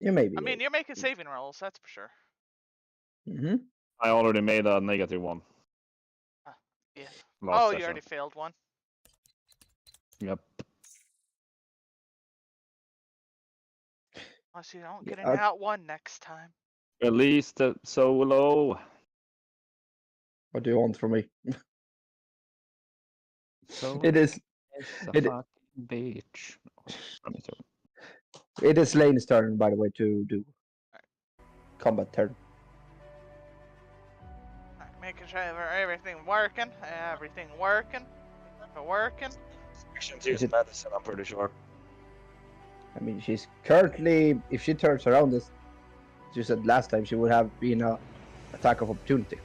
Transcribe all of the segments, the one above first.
You may be. I mean, you're making saving rolls, that's for sure. Mm-hmm. I already made a -1. Yeah. Last Oh, session. you already failed one. Yep. Unless you don't get Yeah, an out one next time. Release the solo. What do you want from me? So It is. it's a It, fucking bitch. it is Lane's turn, by the way, to do combat turn. Alright, making sure everything working. Everything working. Working. Section 2 is medicine, I'm pretty sure. I mean, she's currently, if she turns around this, you said last time, she would have been a attack of opportunity.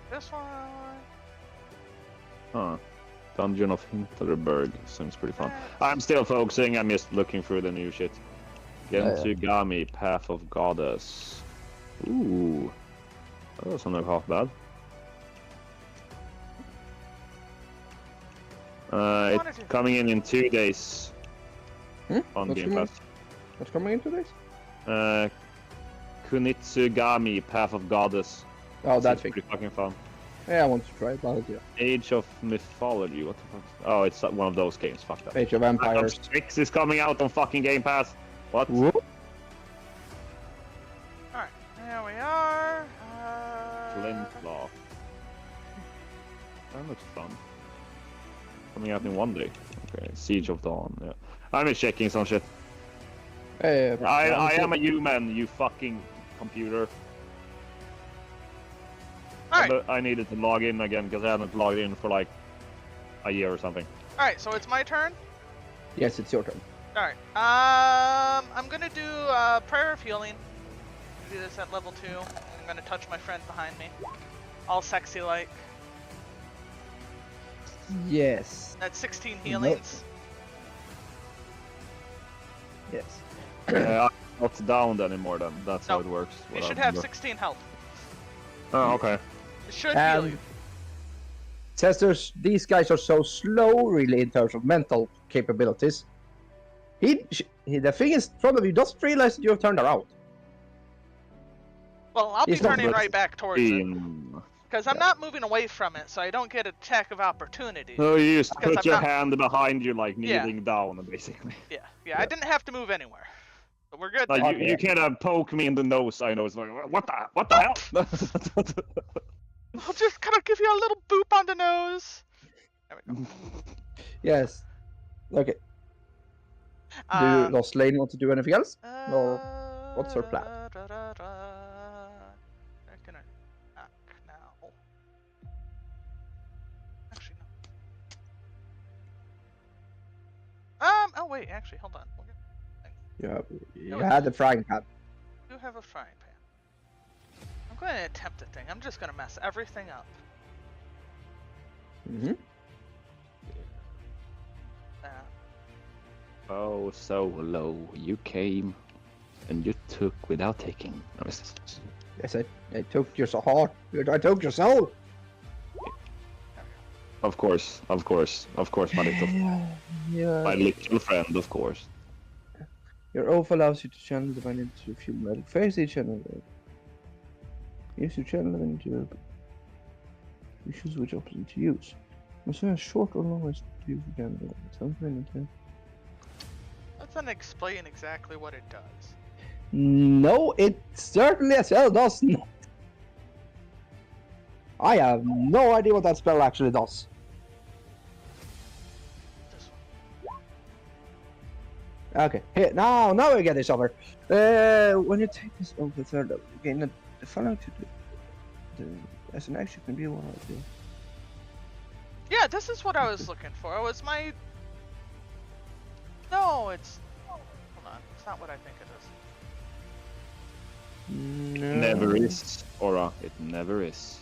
This one. Huh. Dungeon of Hinterberg seems pretty fun. I'm still focusing, I'm just looking through the new shit. Gensugami, Path of Goddess. Ooh. That doesn't look half bad. It's coming in 2 days. On What's Game coming? Pass. What's coming into this? Kunitsugami, Path of Goddess. Oh, that's pretty fucking fun. Yeah, I want to try it, but yeah. Age of Mythology, what the fuck? Oh, it's one of those games, fuck that. Age of Empires. 6 is coming out on fucking Game Pass. What? Whoop. Alright, here we are. Flintlock. That looks fun. Coming out in 1 day. Okay, Siege of Dawn, yeah. I'm just checking some shit. Hey, I am a human, you fucking computer. Alright. I needed to log in again because I haven't logged in for like a year or something. Alright, so it's my turn? Yes, it's your turn. Alright. I'm gonna do Prayer of Healing. Do this at level 2. I'm gonna touch my friend behind me. All sexy like. Yes. That's 16 healings. Yes. I'm not downed anymore then. That's how it works. You should have 16 health. Oh, okay. It should heal you. Says these guys are so slow, really, in terms of mental capabilities. The thing is, front of you doesn't realize that you have turned around. Well, I'll be He's not turning good. right back towards it. Because I'm not moving away from it, so I don't get an attack of opportunity. No, you just Because put your hand behind you, like kneeling down, basically. Yeah, I didn't have to move anywhere. But we're good. Like, you can't poke me in the nose, I know. It's like, what the hell? I'll just kind of give you a little boop on the nose. There we go. Yes. Okay. Does Lane want to do anything else? Or what's her plan? I can attack now. Actually, no. Oh wait, actually, hold on. Yeah, you had the frying pan. You have a frying pan. I'm going to attempt a thing. I'm just going to mess everything up. Mm-hmm. Oh, so low. You came and you took without taking. Yes, I took your heart. I took your soul. Of course, my little, my little friend, of course. Your oath allows you to channel divine into a few metal. Face each channel. Use your channel into your. You choose which option to use. Must have a short or long ways to use again. Doesn't explain exactly what it does. No, it certainly as hell does not. I have no idea what that spell actually does. Okay, here, now we get this over. When you take this over the third level, you gain the following to do. As an action can be one of the. Yeah, this is what I was looking for. It was my... No, it's... Hold on, it's not what I think it is. No. Never is, Aura. It never is.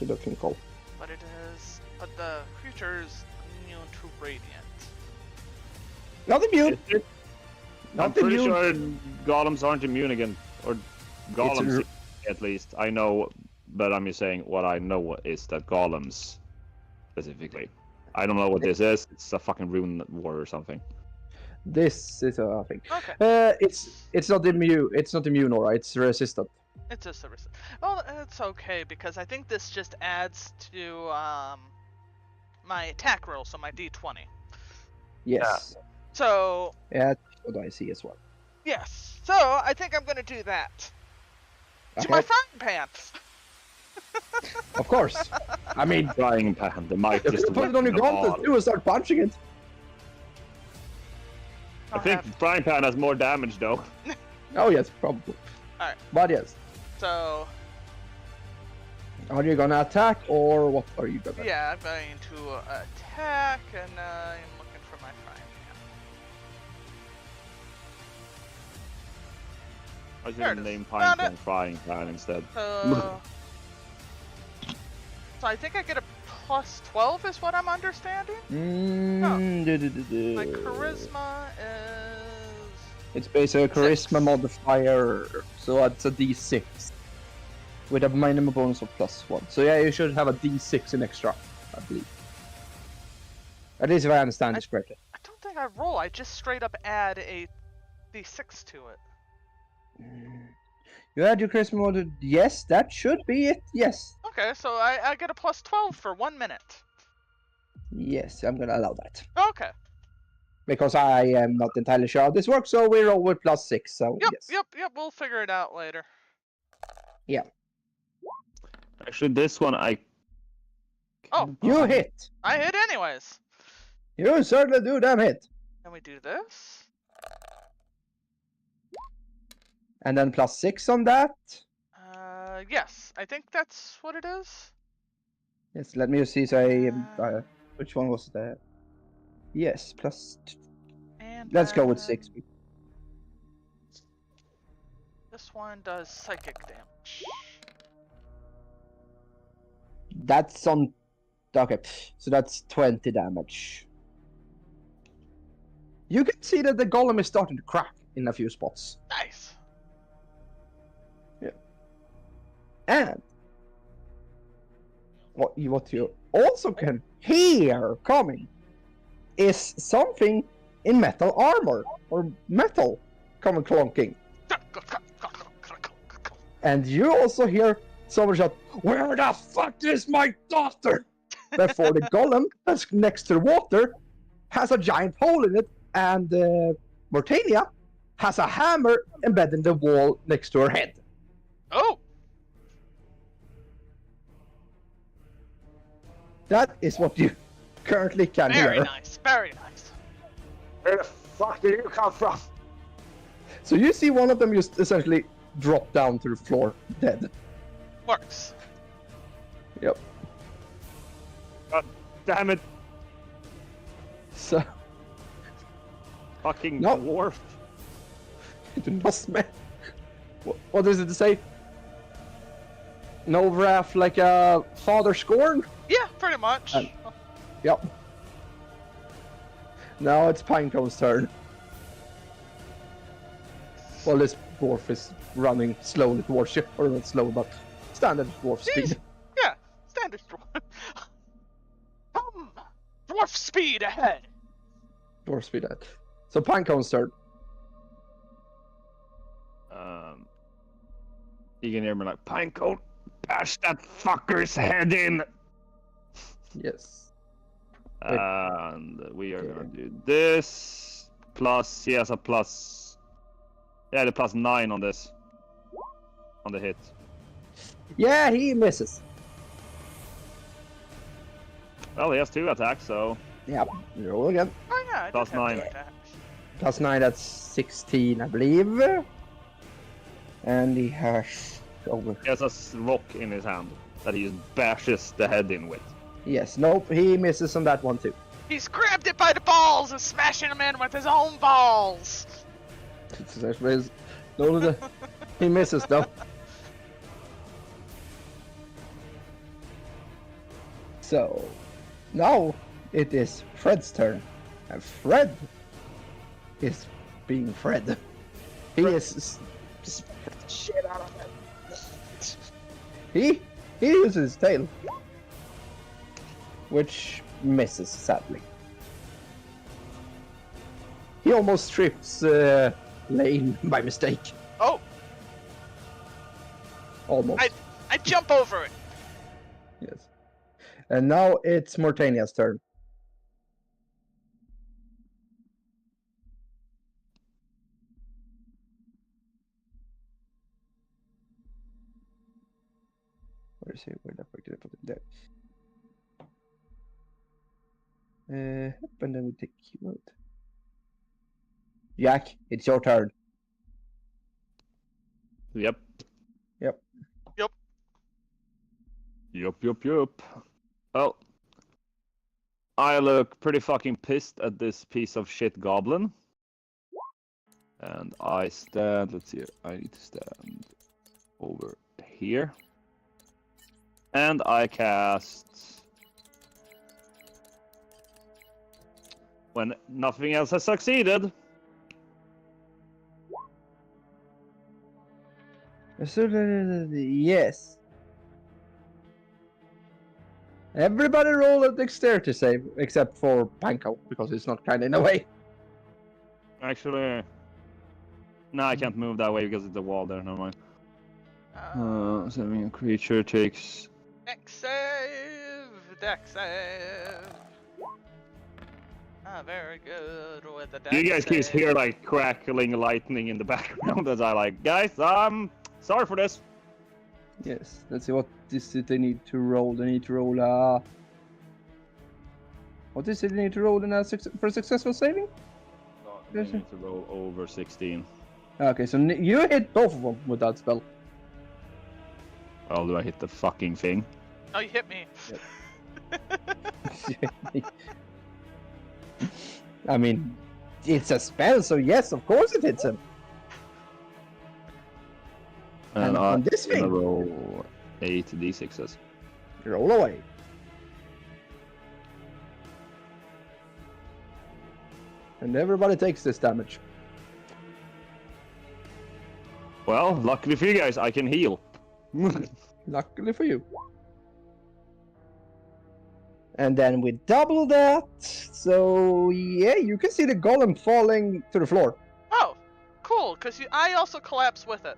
Looking call. But it is... But the creature is immune to radiant. Not immune. I'm Not pretty immune. sure golems aren't immune again, or golems at least. I know, but I'm just saying what I know is that golems specifically. I don't know what this is. It's a fucking rune war or something. This is a thing. Okay. It's not immune. It's not immune, alright. It's resistant. It's just a well, it's okay because I think this just adds to my attack roll, so my d20. Yes. So Yeah, that's what I see as well. yes, so I think I'm gonna do that to my Okay. frying pan. Of course. I mean, Frying pan, the might if just you put it on your win them gauntlet all. too and start punching it. I think frying pan has more damage though. Oh yes, probably. Alright. But yes. So Are you gonna attack or what are you gonna? yeah, I'm going to attack, and I'm looking for my frying pan. I There it should is. name Found pan frying pan instead. So I think I get a plus 12 is what I'm understanding. My charisma is It's basically a charisma modifier, so it's a D6 with a minimum bonus of +1. So yeah, you should have a D6 in extra, I believe. At least if I understand this correctly. I don't think I roll. I just straight up add a d6 to it. You add your charisma mod. Yes, that should be it. Yes. Okay, so I get a plus 12 for 1 minute. Yes, I'm gonna allow that. Okay. Because I am not entirely sure how this works, so we roll with +6, so Yep, yes. yep. We'll figure it out later. Actually, this one I. Oh, You hit! I hit anyways. You certainly do damn hit! Can we do this? And then +6 on that. Yes. I think that's what it is. Yes, let me just see, so which one was that? Yes, And let's go with then 6. This one does psychic damage. That's on. Okay, so that's 20 damage. You can see that the golem is starting to crack in a few spots. Nice. And what you also can hear coming is something in metal armor or metal coming clonking. And you also hear someone shout, "Where the fuck is my daughter?" Before the golem that's next to the water has a giant hole in it, and Mortania has a hammer embedded in the wall next to her head. Oh. That is what you currently can Very hear. nice. Very nice. Where the fuck did you come from? So you see one of them just essentially drop down to the floor, dead. Works. Yep. God damn it! So Fucking No. dwarf. it must be. What does it say? No wrath like a father scorned? Yeah, pretty much. Yep. Now it's Pinecone's turn. Well, this dwarf is running slowly towards you, or not slow, but standard dwarf speed. Yeah, standard dwarf. Dwarf speed ahead. Dwarf speed ahead. So Pinecone's turn. You can hear me like, Pinecone, bash that fucker's head in! Yes. And we are gonna do this. Plus, he has a plus. Yeah, the +9 on this. On the hit. Yeah, he misses. Well, he has 2 attacks, so. Yeah, roll again. Oh yeah, I Plus did have 9. two attacks. +9, that's 16, I believe. And he has over. He has a rock in his hand that he bashes the head in with. Yes, nope, he misses on that one too. He's grabbed it by the balls and smashing him in with his own balls. He misses though. So now it is Fred's turn, and Fred is being Fred. He is shit out of him. He uses his tail, which misses sadly. He almost trips Lane by mistake. Oh, Almost. I jump over it. Yes. And now it's Mortania's turn. Where is he? Where the fuck did I put it? There. And then we take you out. Jack, it's your turn. Yep. Yep. Yup. Yup. Well, I look pretty fucking pissed at this piece of shit goblin. And I stand, let's see, I need to stand over here. And I cast... When nothing else has succeeded. Yes. Everybody roll a dexterity save except for Panko because it's not kind in a way. Actually... No, I can't move that way because it's a wall there, never mind. So I mean, a creature takes... Dex save. Ah, very good with the dex You guys can save. hear like crackling lightning in the background as I like, guys, sorry for this. Yes. Let's see what is it they need to roll. They need to roll what is it they need to roll in for successful saving? They need to roll over 16. Okay, so you hit both of them with that spell. Well, do I hit the fucking thing? Oh, you hit me. I mean, it's a spell, so yes, of course it hits him. And on this I'm gonna thing, roll 8 d6s. roll away. And everybody takes this damage. Well, luckily for you guys, I can heal. Luckily for you. And then we double that. So yeah, you can see the golem falling to the floor. Oh, cool, because I also collapse with it.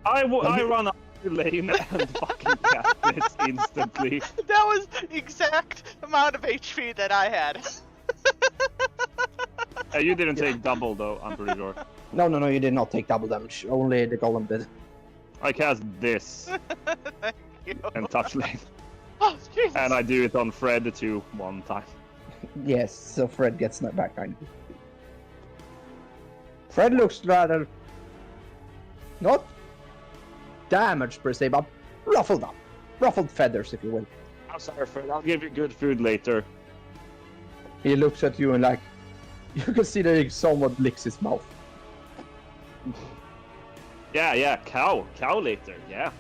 I run up the lane and fucking cast this instantly. That was the exact amount of HP that I had. You didn't take double though, I'm pretty sure. No, you did not take double damage. Only the golem did. I cast this Thank you. and touch lane. Oh, Jesus. And I do it on Fred too, one time. Yes, so Fred gets knocked back kind of. Fred looks rather not damaged per se, but ruffled up. Ruffled feathers, if you will. I'm sorry, Fred. I'll give you good food later. He looks at you and like, you can see that he somewhat licks his mouth. Yeah, cow later, yeah.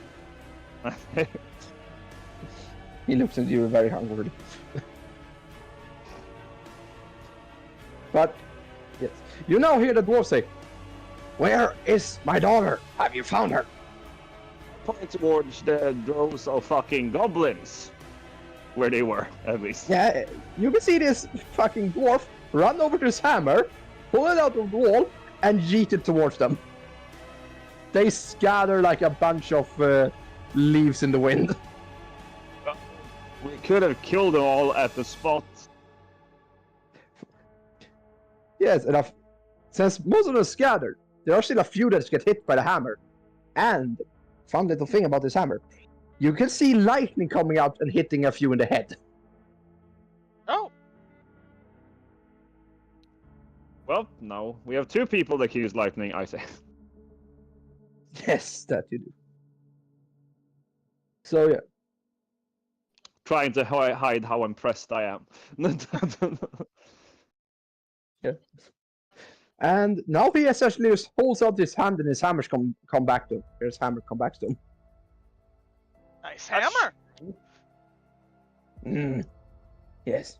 He looks at you very hungry. But, yes. You now hear the dwarf say, "Where is my daughter? Have you found her?" Point towards the droves of fucking goblins. Where they were, at least. Yeah, you can see this fucking dwarf run over to his hammer, pull it out of the wall, and yeet it towards them. They scatter like a bunch of leaves in the wind. We could have killed them all at the spot. Yes, and since most of them scattered, there are still a few that get hit by the hammer. And, fun little thing about this hammer, you can see lightning coming out and hitting a few in the head. Oh, Well, no. We have 2 people that can use lightning, I say. Yes, that you do. So, yeah. Trying to hide how impressed I am. Yeah. And now he essentially just holds out his hand and his hammers come back to him. His hammer come back to him. nice hammer. Yes.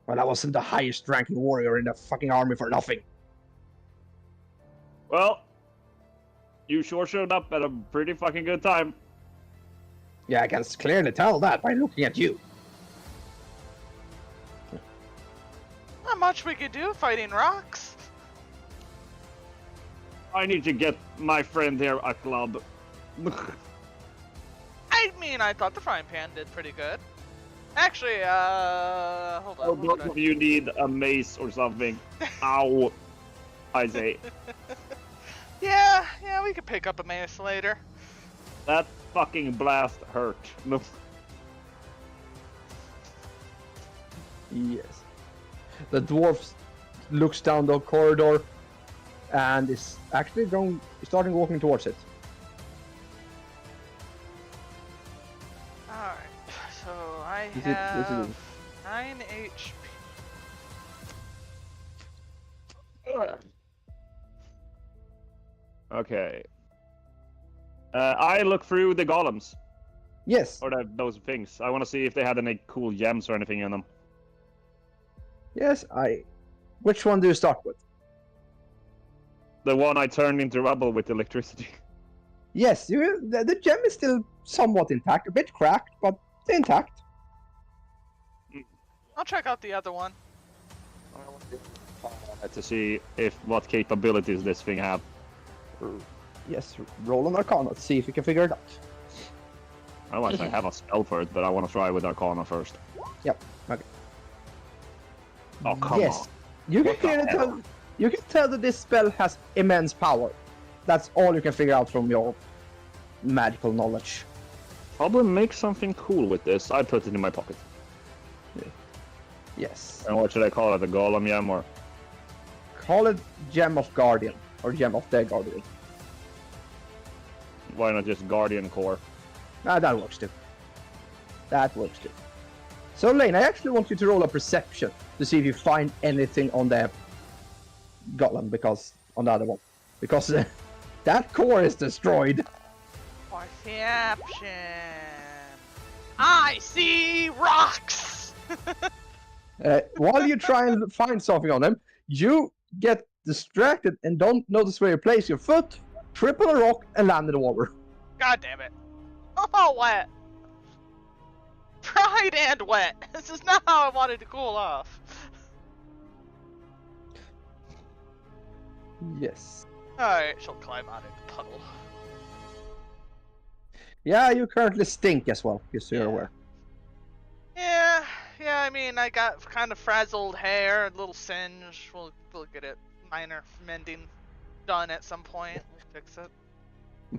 Well, I wasn't the highest ranking warrior in the fucking army for nothing. Well, you sure showed up at a pretty fucking good time. Yeah, I can clearly tell that by looking at you. Not much we could do fighting rocks. I need to get my friend here a club. I mean, I thought the frying pan did pretty good. Actually, hold on. Oh, both of you need a mace or something. Ow. I say. Yeah, we could pick up a mace later. That fucking blast hurt. No. Yes. The dwarf looks down the corridor and is actually starting walking towards it. Alright, so I Is have it- 9 HP. Okay. I look through the golems. Yes. Or those things. I want to see if they had any cool gems or anything in them. Yes, Which one do you start with? The one I turned into rubble with electricity. Yes, the gem is still somewhat intact. A bit cracked, but intact. I'll check out the other one. To see what capabilities this thing have. Yes, roll an Arcana to see if you can figure it out. Otherwise, I have a spell for it, but I want to try with Arcana first. Yep. Okay. Oh, come yes. on. You can What the clearly hell? tell. You can tell that this spell has immense power. That's all you can figure out from your magical knowledge. Probably make something cool with this. I put it in my pocket. Yes. And what should I call it? A golem gem or? Call it Gem of Guardian or Gem of the Guardian. Why not just Guardian Core? Ah, that works too. That works too. So, Lane, I actually want you to roll a perception to see if you find anything on the golem, on the other one, because that core is destroyed. Perception. I see rocks. While you try and find something on them, you get distracted and don't notice where you place your foot, trip on a rock, and land in the water. God damn it. Oh, wet. Pride and wet. This is not how I wanted to cool off. Yes. Alright, she'll climb out of the puddle. Yeah, you currently stink as well, just so you're aware. Yeah, I mean, I got kind of frazzled hair, a little singe. We'll get it minor mending done at some point. We'll fix it.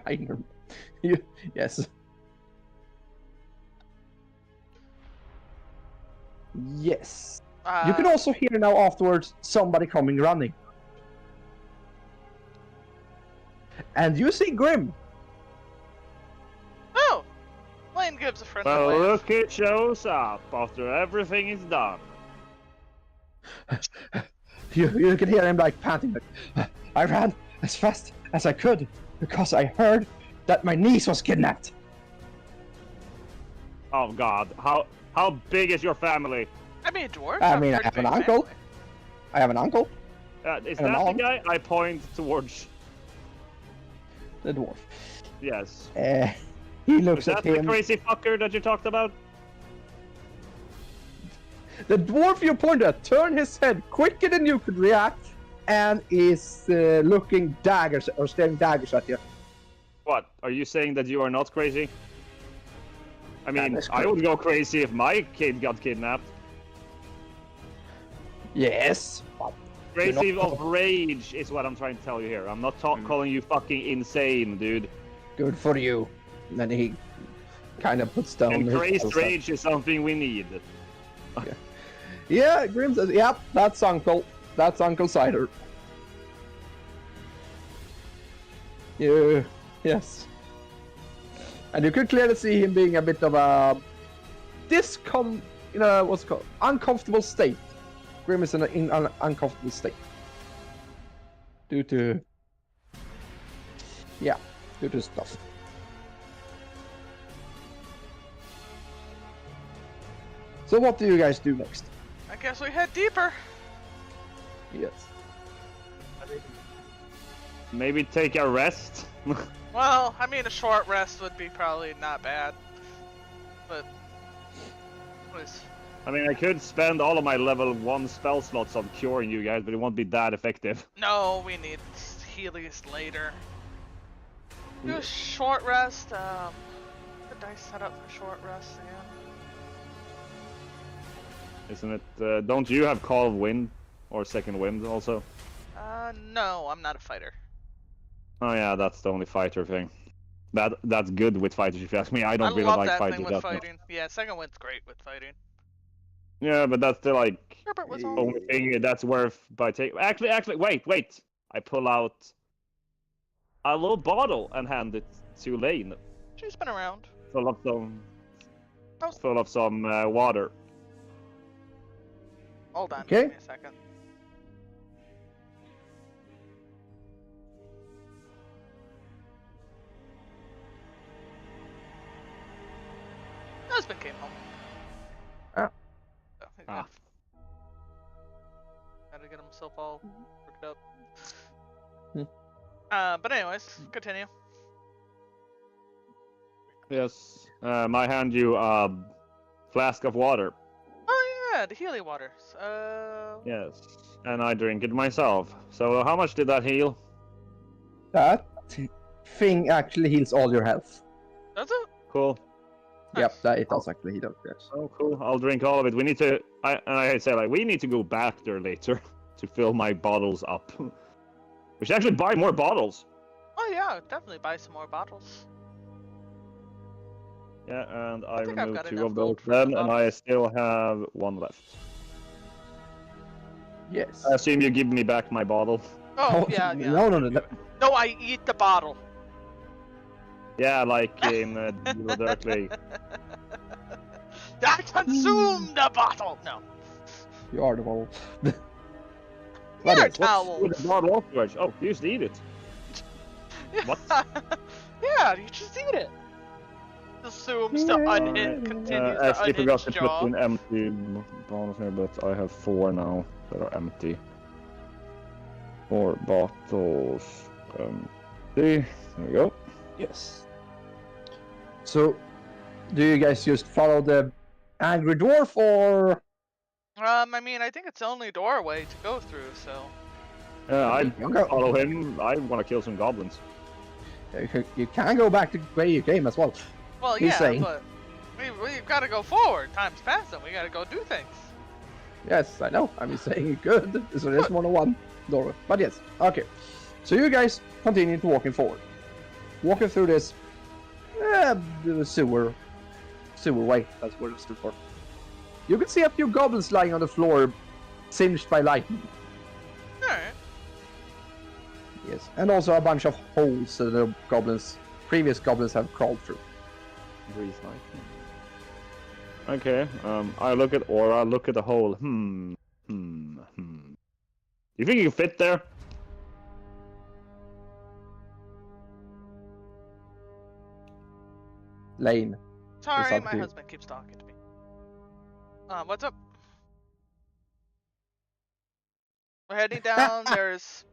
Minor. Yes. Yes. You can also hear now afterwards somebody coming running. And you see Grim. Oh! Lane gives a friendly Well, wave. look, it shows up after everything is done. You can hear him like panting. Like, I ran as fast as I could because I heard that my niece was kidnapped. Oh God, how big is your family? I mean, dwarves I have mean, a I pretty have an big uncle. family. I have an uncle, Is And a that the mom. guy? I point towards. the dwarf. Yes. He Is looks that at the him. crazy fucker that you talked about? The dwarf you pointed at turned his head quicker than you could react and is looking daggers or staring daggers at you. What? Are you saying that you are not crazy? I mean, is I would go crazy if my kid got kidnapped. Yes. But Crazy not- of rage is what I'm trying to tell you here. I'm not calling you fucking insane, dude. good for you. And then he kind of puts down And his crazed elbows. rage is something we need. Yeah, Grim says, yep, that's Uncle. That's Uncle Cider. Yeah, yes. And you could clearly see him being a bit of a what's it called? Uncomfortable state. Grim is in an uncomfortable state. Due to stuff. So what do you guys do next? I guess we head deeper. Yes. Maybe take a rest. Well, I mean, a short rest would be probably not bad. But, please. I mean, I could spend all of my level 1 spell slots on curing you guys, but it won't be that effective. No, we need Healy's later. Do a short rest. The dice set up for short rest again. Isn't it? Don't you have Call of Wind or Second Wind also? No, I'm not a fighter. Oh yeah, that's the only fighter thing. That's good with fighters if you ask me. I don't really love like that fighters thing with that much. fighting. Yeah, second wind's great with fighting. Yeah, but that's the like Herbert was only thing that's worth by taking. Actually, wait! I pull out a little bottle and hand it to Lane, She's been around. full of some water. Hold on, Okay. give me a second. Husband came home. Ah. So, Ah. Gotta get himself all worked up. Hmm. But anyways, continue. Yes. I hand you a flask of water. Oh yeah, the Healy waters. Yes. And I drink it myself. So how much did that heal? That thing actually heals all your health. Does it? Cool. Yep, Nice. that it does actually heal. Yes. Oh, cool. I'll drink all of it. We need to. I say like we need to go back there later to fill my bottles up. We should actually buy more bottles. Oh yeah, definitely buy some more bottles. Yeah, and I think I've removed got 2 enough of those gold for then, the and I bottles. still have 1 left. Yes. I assume you give me back my bottle. Oh yeah, yeah. No. No, I eat the bottle. Yeah, like in directly. I consume the bottle. No. You are the bottle. You're But a yes, towel. With the bottle afterwards. Oh, you just eat it. What? Yeah, you just eat it. Assumes to unhit, continues to actually forgot unhitch to jaw. put in empty bottles here, but I have 4 now that are empty. 4 bottles. There we go. Yes. So, do you guys just follow the angry dwarf, or I mean, I think it's the only doorway to go through, so. I You go. follow him. I want to kill some goblins. you can go back to where you came as well? Well, He's yeah, saying. but we've got to go forward. Time's passing. We got to go do things. Yes, I know. I'm just saying you could. So there's more than one doorway. But yes, okay. So you guys continue to walking forward, walking through this the sewer way. That's what it's for. You can see a few goblins lying on the floor, singed by lightning. All right. Yes, and also a bunch of holes that the previous goblins have crawled through. Breeze lightning. Okay. I look at Aura. Look at the hole. You think you can fit there? Lane. Sorry, up my to you. husband keeps talking to me. What's up? We're heading down. There's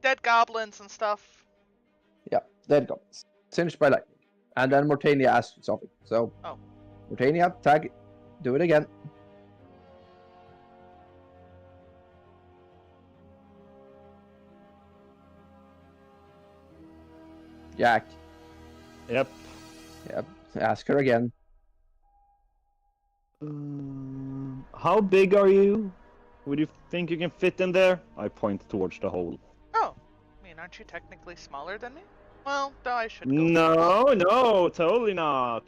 dead goblins and stuff. Yeah, dead goblins. Singed by lightning. And then Mortania asks for something. So, Oh. Mortania, tag. Do it again. Jack. Yep. Yep. Ask her again. How big are you? Would you think you can fit in there? I point towards the hole. Oh, I mean, aren't you technically smaller than me? Well, though I should go. No, totally not.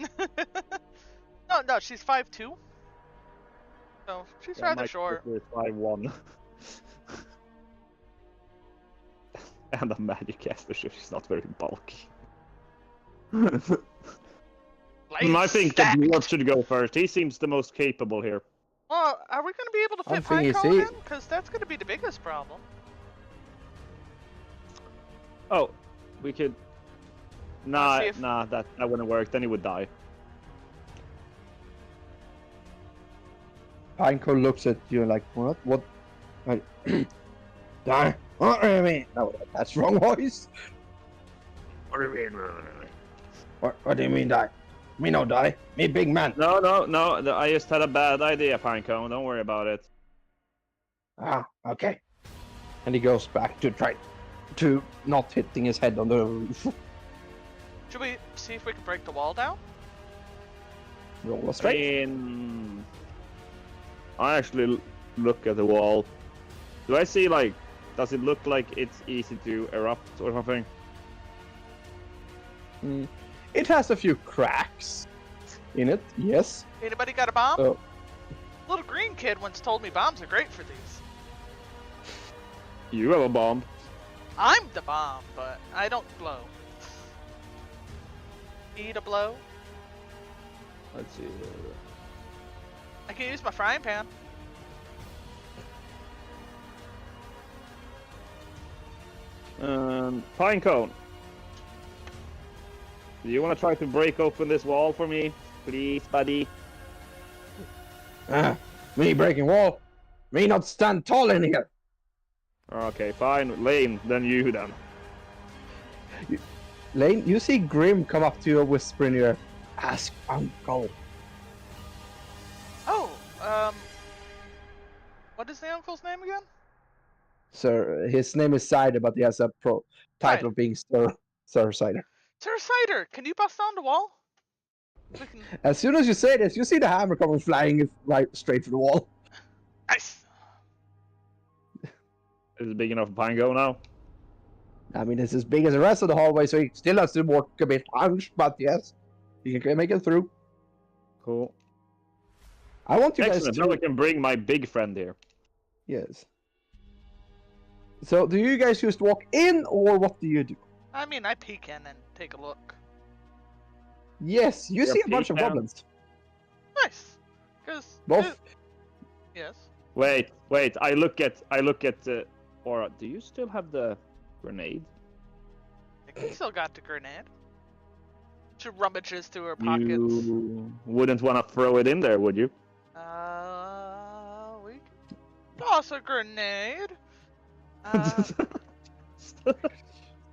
No, she's 5'2". So she's Yeah, rather my short. sister is 5'1". And a magic caster, so she's not very bulky. I think the dwarf should go first. He seems the most capable here. Well, are we gonna be able to One fit thing you Pinecone see- in? Because that's gonna be the biggest problem. Oh, we could. Nah, see if- that wouldn't work. Then he would die. Pinecone looks at you like, what? What? Die? What do you mean? No, that's wrong voice. What do you mean? What do you mean, die? Me no die. Me big man. No. I just had a bad idea, Pinecone. Don't worry about it. Ah, okay. And he goes back to try to not hitting his head on the roof. Should we see if we can break the wall down? Roll a straight. I actually look at the wall. Do I see, like, does it look like it's easy to erupt or something? It has a few cracks in it, yes. Anybody got a bomb? Oh. Little green kid once told me bombs are great for these. You have a bomb. I'm the bomb, but I don't blow. Need a blow? Let's see. I can use my frying pan. Pinecone. Do you want to try to break open this wall for me? Please, buddy. Me breaking wall. Me not stand tall in here. Okay, fine. Lane, then you then. Lane, you see Grim come up to you, whisper in your ear, ask Uncle. Oh, what is the uncle's name again? Sir, his name is Cider, but he has a title of being Sir Cider. Sir Cider, can you bust down the wall? We can... As soon as you say this, you see the hammer coming flying right straight for the wall. Nice. Is it big enough for Pinecone now? I mean, it's as big as the rest of the hallway, so he still has to work a bit hunched, but yes, he can make it through. Cool. I want you Excellent. guys to... Now I can bring my big friend here. Yes. So, do you guys just walk in, or what do you do? I mean, I peek in and take a look. Yes, you Yeah, see a bunch peek of down. goblins. Nice. Cause Both. yes. Wait. I look at. Aura, do you still have the grenade? I think still got the grenade. She rummages through her pockets. You wouldn't want to throw it in there, would you? We can toss a grenade.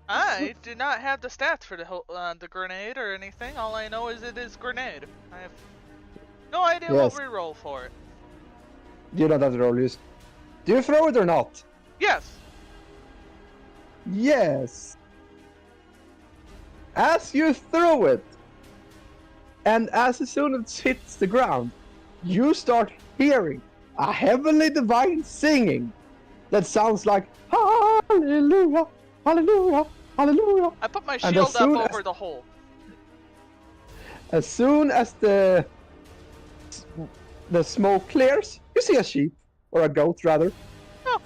I do not have the stats for the grenade or anything. All I know is it is grenade. I have no idea what we roll for it. You don't have to roll use. Do you throw it or not? Yes. Yes. As you throw it, and as soon as it hits the ground, you start hearing a heavenly divine singing that sounds like Hallelujah, Hallelujah, Hallelujah. I put my shield up over the hole. As soon as the smoke clears, you see a sheep, or a goat rather. Oh.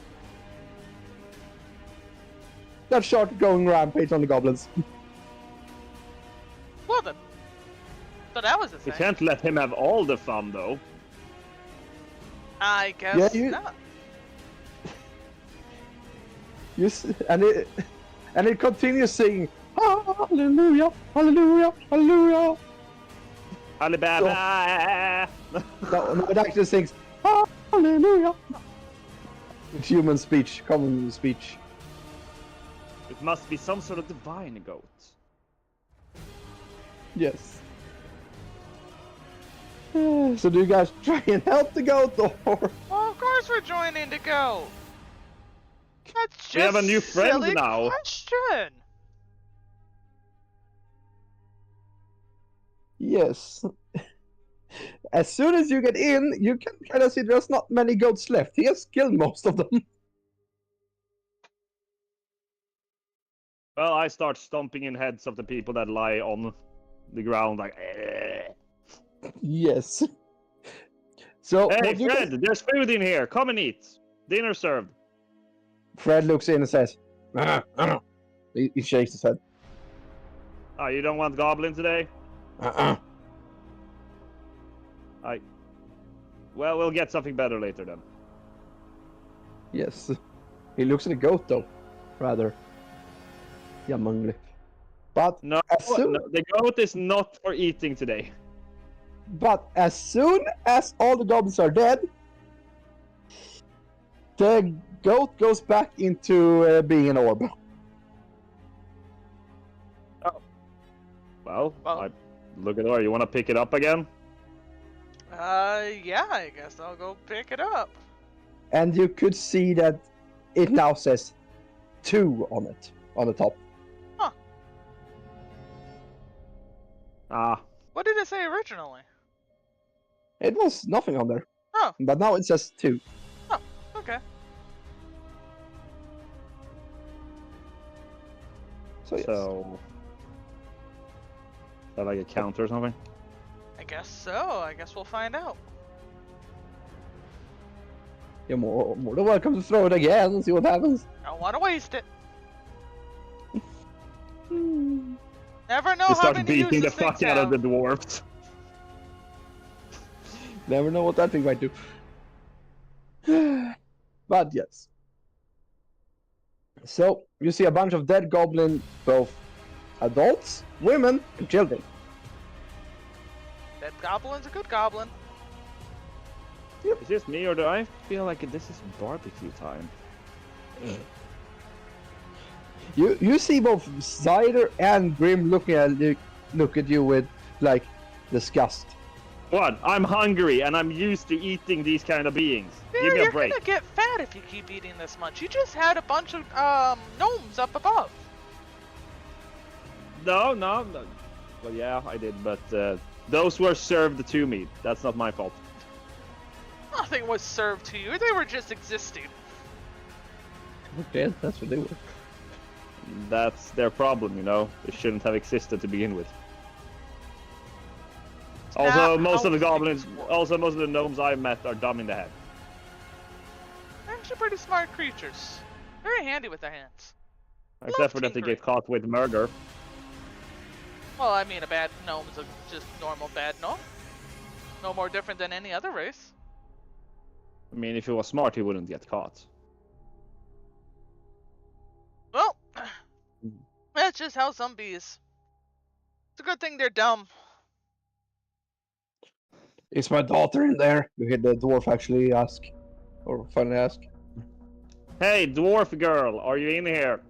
That start going rampage on the goblins. Well then. So that was a We thing. can't let him have all the fun, though. I guess not. And it continues singing Hallelujah, Hallelujah, Hallelujah. Alibaba! No, it actually sings Hallelujah. It's human speech, common speech. It must be some sort of divine goat. Yes. So do you guys try and help the goat, or? Well, of course we're joining to go. That's just We have a new friend silly now. Question. Yes. As soon as you get in, you can kind of see there's not many goats left. He has killed most of them. Well, I start stomping in heads of the people that lie on the ground like. Yes. So Hey, Fred, there's food in here. Come and eat. Dinner served. Fred looks in and says, he shakes his head. Oh, you don't want goblin today? Well, we'll get something better later then. Yes. He looks at the goat though, rather yammingly. But No, the goat is not for eating today. But as soon as all the goblins are dead, The goat goes back into being an orb. Well, Well. look at her. You want to pick it up again? Yeah, I guess I'll go pick it up. And you could see that it now says 2 on it, on the top. Ah, What did it say originally? It was nothing on there. Oh. But now it says 2. Okay. So yes. so... Is that like a counter or something? I guess so. I guess we'll find out. You're more than welcome to throw it again and see what happens. Don't want to waste it. Hmm. Never know You how start many beating the uses fuck things out of have. the dwarves. Never know what that thing might do. But yes. So, you see a bunch of dead goblin, both adults, women, and children. That goblin's a good goblin. Is this me or do I feel like this is barbecue time? You see both Cider and Grim look at you with, like, disgust. What? I'm hungry and I'm used to eating these kind of beings. Yeah, Give me a you're break. gonna get fat if you keep eating this much. You just had a bunch of gnomes up above. No. Well, yeah, I did, but those were served to me. That's not my fault. Nothing was served to you. They were just existing. Okay, that's what they were. That's their problem, you know. They shouldn't have existed to begin with. Also, Not most how of the things goblins, work. also most of the gnomes I met are dumb in the head. They're actually pretty smart creatures. Very handy with their hands. Except for that they tinkering. get caught with murder. Well, I mean, a bad gnome is a just normal bad gnome. No more different than any other race. I mean, if he was smart, he wouldn't get caught. Well, that's just how some bees. It's a good thing they're dumb. Is my daughter in there? You hear the dwarf actually ask. Or finally ask. Hey, dwarf girl, are you in here?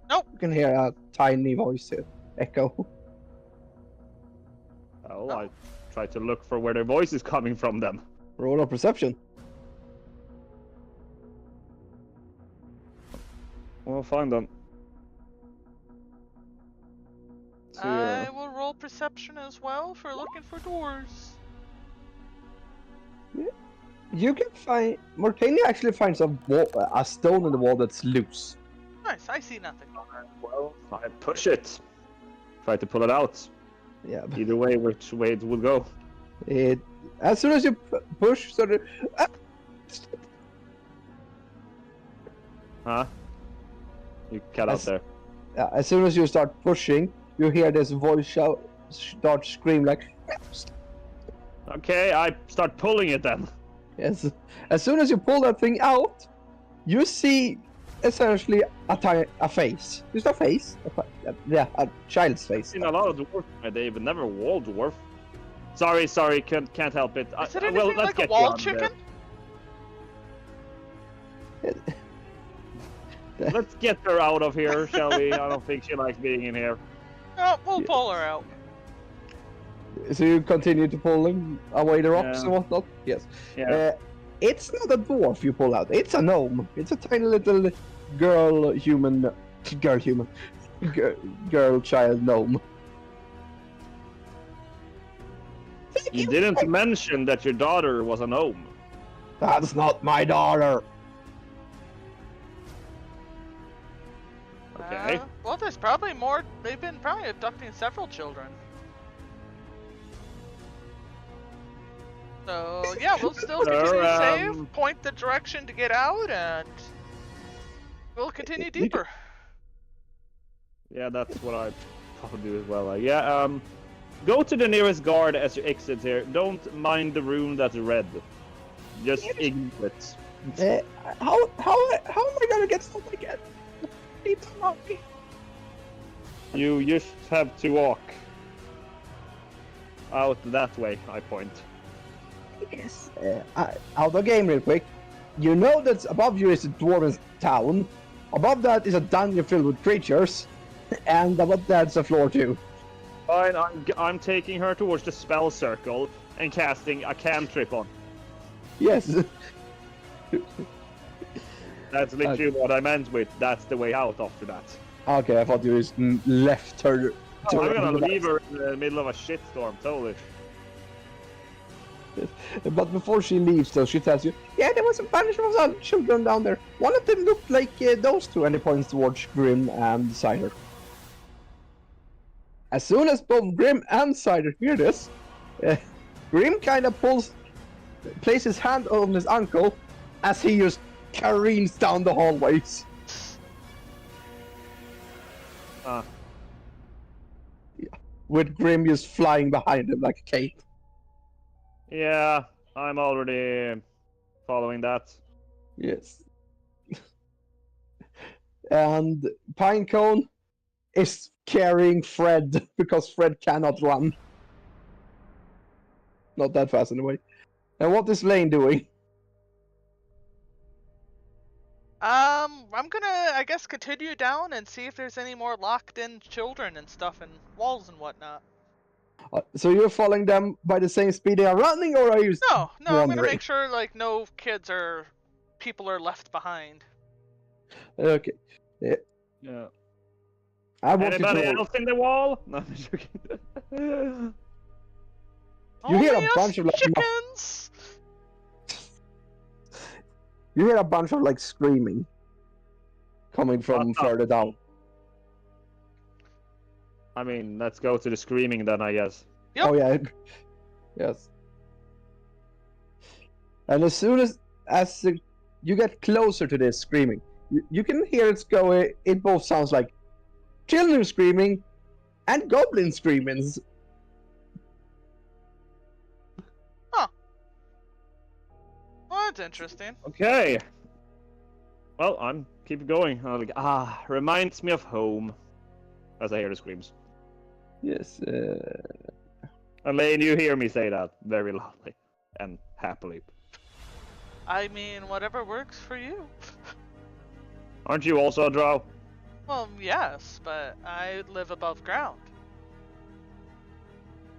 You can hear a tiny voice echo. Well, I try to look for where their voice is coming from them. Roll a perception. Well, find them. I will roll perception as well for looking for doors. You can find... Mortania actually finds a stone in the wall that's loose. Nice, I see nothing. Well, I push it. Try to pull it out. Yeah, but Either way, which way it would go. as soon as you push, sort of... Huh? You cut out there. as soon as you start pushing, you hear this voice start scream like... Okay, I start pulling it then. Yes. As soon as you pull that thing out, you see essentially a face. Just a face. A child's face. I've seen a lot of dwarves in my day, but never a wall dwarf. Sorry, can't help it. Is it well, anything let's like a get you wall on chicken? there. Let's get her out of here, shall we? I don't think she likes being in here. Oh, we'll pull her out. So you continue to pull away the rocks and whatnot? Yes. Yeah. It's not a dwarf you pull out. It's a gnome. It's a tiny little girl child gnome. You didn't mention that your daughter was a gnome. That's not my daughter. Okay. Well, there's probably more. They've been probably abducting several children. So, yeah, we'll still continue to save, point the direction to get out, and we'll continue deeper. Yeah, that's what I probably do as well. Go to the nearest guard as you exit here. Don't mind the room that's red. Just ignore it. How am I gonna get out again? You just have to walk out that way, I point. Yes. Out of game real quick. You know that above you is a dwarven town. Above that is a dungeon filled with creatures. And above that's a floor too. Fine, I'm taking her towards the spell circle and casting a cantrip on. Yes. That's literally what I meant with that's the way out after that. Okay, I thought you just left her. Oh, I'm gonna leave her in the middle of a shitstorm, totally. But before she leaves, though, she tells you, yeah, there was a bunch of other children down there. One of them looked like those two, and he points towards Grim and Cider. As soon as both Grim and Cider hear this, Grim kind of places his hand on his ankle as he just careens down the hallways. With Grim just flying behind him like a cape. Yeah, I'm already following that. Yes. And Pinecone is carrying Fred because Fred cannot run. Not that fast anyway. And what is Lane doing? I'm gonna, I guess, continue down and see if there's any more locked-in children and stuff and walls and whatnot. So you're following them by the same speed they are running, or are you? No, I'm gonna wandering? make sure like no kids or people are left behind. Okay. Yeah. I want Anybody you to. else in the wall? No, I'm joking. You hear Only a us bunch of like. chickens. You hear a bunch of like screaming coming from further down. I mean, let's go to the screaming then, I guess. Yep. Oh yeah. Yes. And as soon as you get closer to this screaming, you can hear it go. It both sounds like children screaming and goblin screamings. Well, that's interesting. Okay. Well, I'm keep going. I'm like, reminds me of home. As I hear the screams. Yes. Elaine, you hear me say that very loudly and happily. I mean, whatever works for you. Aren't you also a drow? Well, yes, but I live above ground.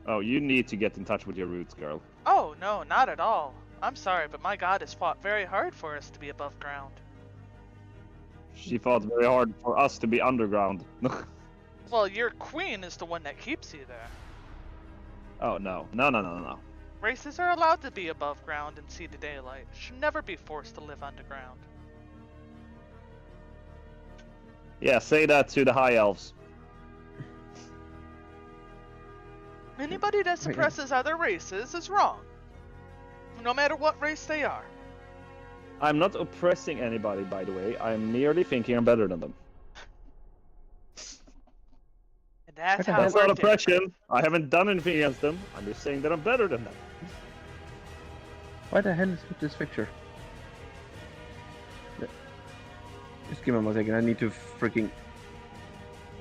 Oh, you need to get in touch with your roots, girl. Oh, no, not at all. I'm sorry, but my god has fought very hard for us to be above ground. She fought very hard for us to be underground. Well, your queen is the one that keeps you there. Oh, no. Races are allowed to be above ground and see the daylight. Should never be forced to live underground. Yeah, say that to the high elves. Anybody that suppresses other races is wrong. No matter what race they are. I'm not oppressing anybody, by the way. I'm merely thinking I'm better than them. And that's how That's we're not different. oppression. I haven't done anything against them. I'm just saying that I'm better than them. Why the hell is with this picture? Just give me 1 second. I need to freaking.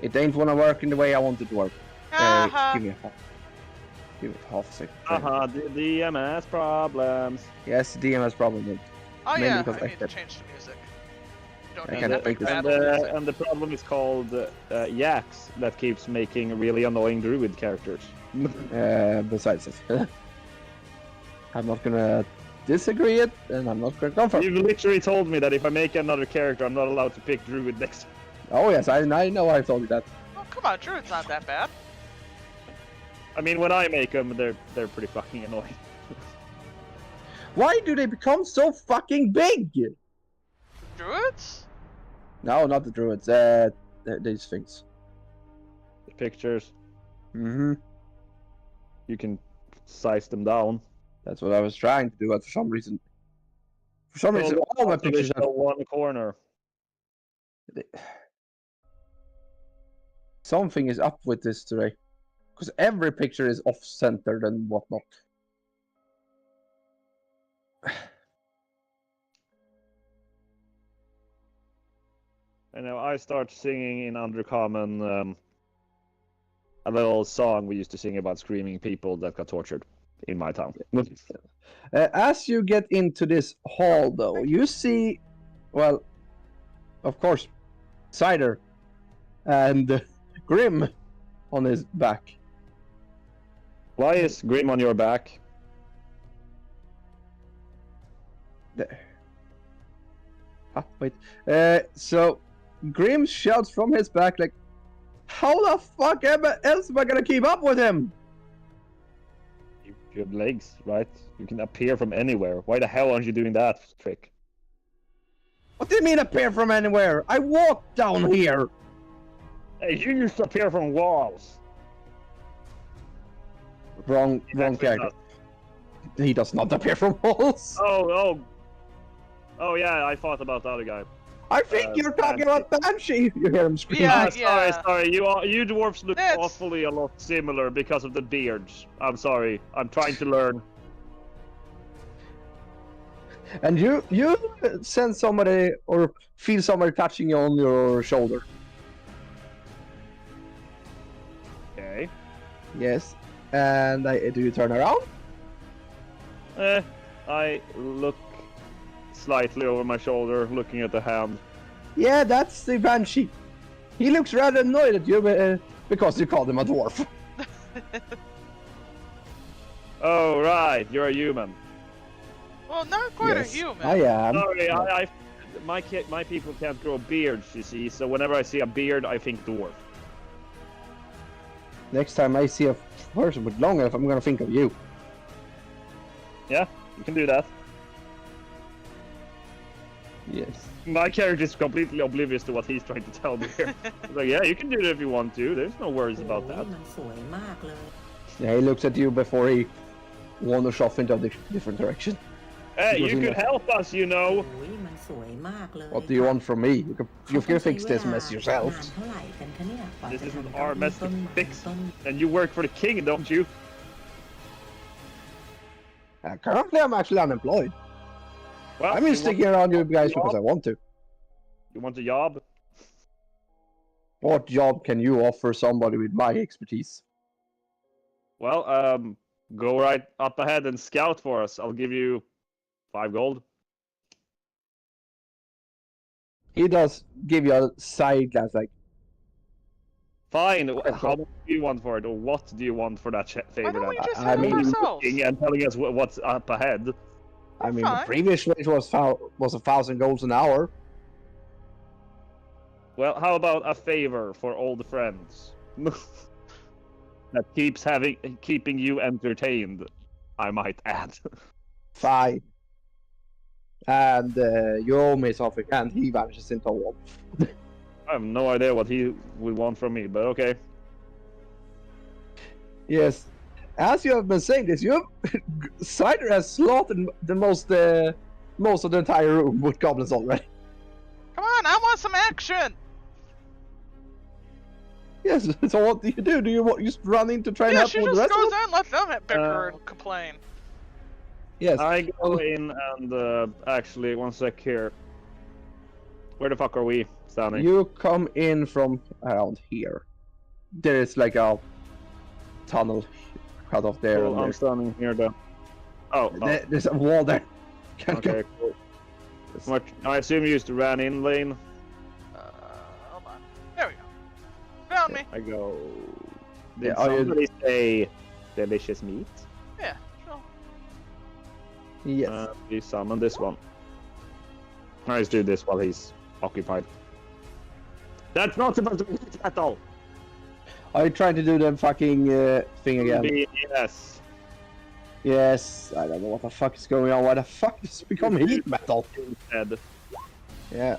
It ain't wanna work in the way I want it to work. Give me half a second. The DMS problems. Yes, DMS problem. Oh Mainly yeah, because I I need to can't- change the music. You don't I need can't epic make this. battle music. And the problem is called Yax that keeps making really annoying druid characters. Besides it, I'm not gonna disagree it, and I'm not gonna confirm. You've literally told me that if I make another character, I'm not allowed to pick druid next. Oh yes, I know I told you that. Oh, come on, Druid's not that bad. I mean, when I make them, they're pretty fucking annoying. Why do they become so fucking big? Druids? No, not the druids. These things. The pictures, Mm-hmm. you can size them down. That's what I was trying to do, but for some reason, all my pictures have one corner. something is up with this today, because every picture is off-centered and whatnot. And now I start singing in Undercommon a little song we used to sing about screaming people that got tortured. in my town. As you get into this hall, though, you see, well, of course, Cider and Grim on his back. Why is Grim on your back? There. Wait. So Grim shouts from his back, like, "How the fuck else am I gonna keep up with him?" You have legs, right? You can appear from anywhere. Why the hell aren't you doing that trick? What do you mean appear from anywhere? I walked down here. Hey, you used to appear from walls. Wrong character. He does not appear from walls. Oh yeah, I thought about the other guy. I think you're talking about Banshee. You hear him scream. Yeah. Sorry. You dwarves look awfully a lot similar because of the beards. I'm sorry. I'm trying to learn. And you sense somebody or feel somebody touching you on your shoulder. Okay. Yes. And do you turn around? I look slightly over my shoulder, looking at the hand. Yeah, that's the Banshee. He looks rather annoyed at you because you called him a dwarf. Oh right, you're a human. Well, not quite Yes, a human. I am. Sorry, my people can't grow beards, you see. So whenever I see a beard, I think dwarf. Next time I see a person with long hair, I'm gonna think of you. Yeah, you can do that. Yes. My character is completely oblivious to what he's trying to tell me here. He's like, yeah, you can do it if you want to. There's no worries about that. มันสวยมากเลย Yeah, he looks at you before he wanders off into a different direction. Hey, Because you he could knows- help us, you know. โอ้ยมันสวยมากเลย What do you want from me? You can fix this mess นาน yourself. เท่าไหร่กันคะเนี่ยกว่า This จะ isn't ทำ our ต้น mess to ต้นไม้ fix. ต้น And you work for the king, don't you? Currently, I'm actually unemployed. Well, I'm just sticking around you guys because I want to. You want a job? What job can you offer somebody with my expertise? Well, go right up ahead and scout for us. I'll give you 5 gold. He does give you a side glance, like, Fine. How much do you want for it, or what do you want for that favor? Why don't we then? just I help mean, ourselves? Looking and telling us what's up ahead. I mean, the Fine. previous wage was 1,000 golds an hour. Well, how about a favor for old friends? That keeping you entertained, I might add. Fine. And you owe me something, and he vanishes into a wall. I have no idea what he would want from me, but okay. Yes. As you have been saying this, Cider has slaughtered the most of the entire room with goblins already. Come on, I want some action. Yes, so what do you do? Do you just run in to try and Yeah, help she with the just rest of goes them? in, let them bicker and complain. Yes. I go in and actually, one sec here. Where the fuck are we standing? You come in from around here. There is like a tunnel cut off there. Cool, and I'm there's, standing here though. Oh, there's a wall there. Can't okay, cool. I assume you used to ran in lane. Hold on. There we go. Found me. I go. Did Yeah, are you- somebody say delicious meat? Yeah, sure. Yes. We summon this one. Let's do this while he's occupied. That's not supposed to be at all. Are you trying to do the fucking thing again? Yes. Yes. I don't know what the fuck is going on. Why the fuck does it become heat metal? Instead. Yeah.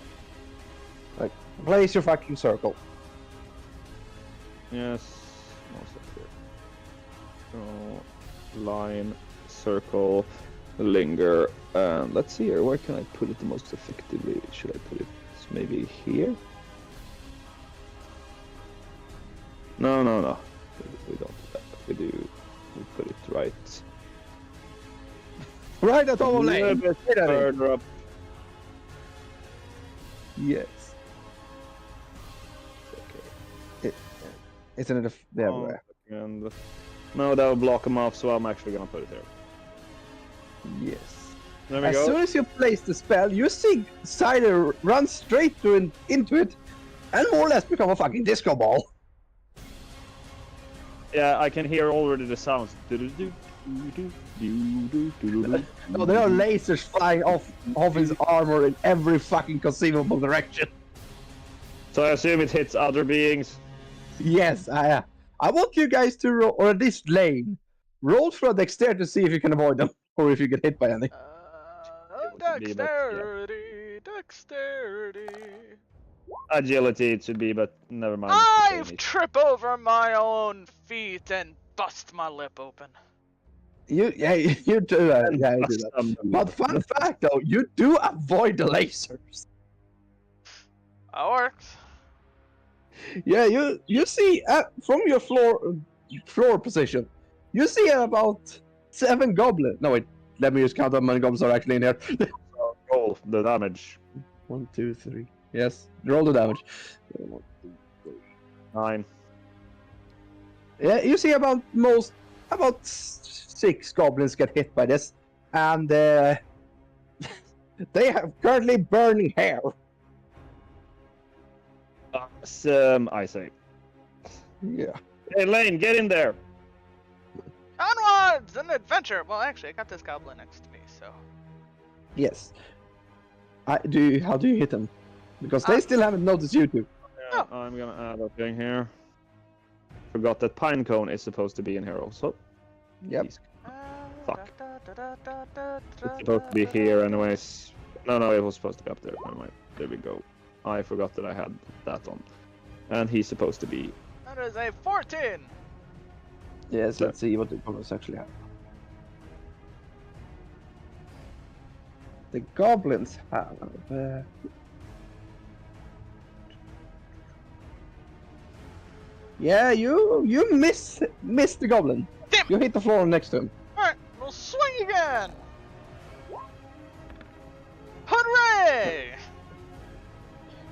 Like, place your fucking circle. Yes. One sec here. So, line, circle, linger, and let's see here. Where can I put it the most effectively? Should I put it maybe here? No. We don't do that. We put it right. Right at all A little lane. bit further up. Yes. Okay. Isn't it everywhere? And No, that will block him off, so I'm actually gonna put it there. Yes. There we As go. soon as you place the spell, you see Cider run straight into it and more or less become a fucking disco ball. Yeah, I can hear already the sounds. No, there are lasers flying off his armor in every fucking conceivable direction. So I assume it hits other beings. Yes, I want you guys to roll, or at least Lane, roll for a dexterity to see if you can avoid them, or if you get hit by any. Dexterity. Agility it should be, but never mind. I trip over my own feet and bust my lip open. You do that. Yeah, you do that. But fun fact though, you do avoid the lasers. That works. Yeah, you see from your floor position, you see about 7 goblins. No wait, let me just count how many goblins are actually in here. Roll the damage. 1, 2, 3. Yes, roll the damage. 9. Yeah, you see about 6 goblins get hit by this, and they have currently burning hair. I say. Yeah. Hey Lane, get in there. Onwards! An adventure! Well, actually, I got this goblin next to me, so... Yes. How do you hit them? Because they still haven't noticed you two. Yeah, I'm gonna add a thing here. Forgot that Pinecone is supposed to be in here also. Yep. Fuck. It's supposed to be here anyways. No, it was supposed to be up there. Never mind. There we go. I forgot that I had that on. And he's supposed to be... That is a 14! Yes, let's see what the goblins actually have. The goblins have... Yeah, you miss the goblin. Damn. You hit the floor next to him. Alright, we'll swing again! Hooray!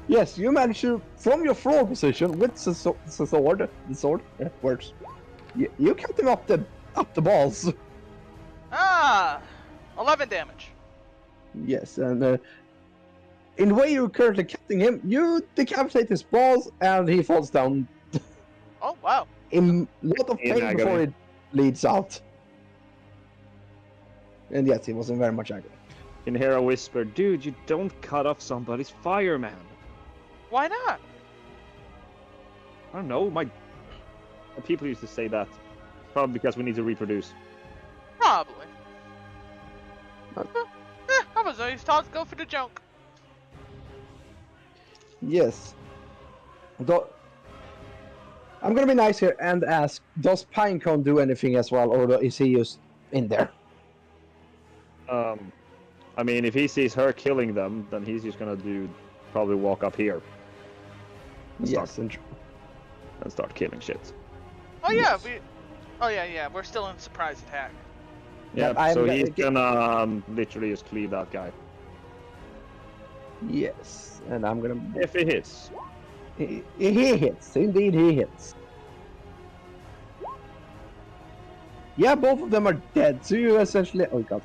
Yes, you manage to, from your floor position with the sword, yeah, works. You kept him up the balls. 11 damage. Yes, and in the way you're currently catching him, you decapitate his balls and he falls down. Oh, wow. In a lot of pain agony. before it bleeds out. And yes, he was in very much agony. You can hear a whisper, dude, you don't cut off somebody's fire, man. Why not? I don't know, my people used to say that. Probably because we need to reproduce. Probably. I was always taught to go for the junk. Yes. I'm gonna be nice here and ask, does Pinecone do anything as well, or is he just in there? I mean, if he sees her killing them, then he's just gonna probably walk up here. Yes, and start killing shit. Oh yeah, Yes. we're still in surprise attack. Yeah, I'm so gonna he's gonna literally just cleave that guy. Yes, and I'm gonna... If he hits. He hits, indeed he hits. Yeah, both of them are dead, so you essentially... Oh god.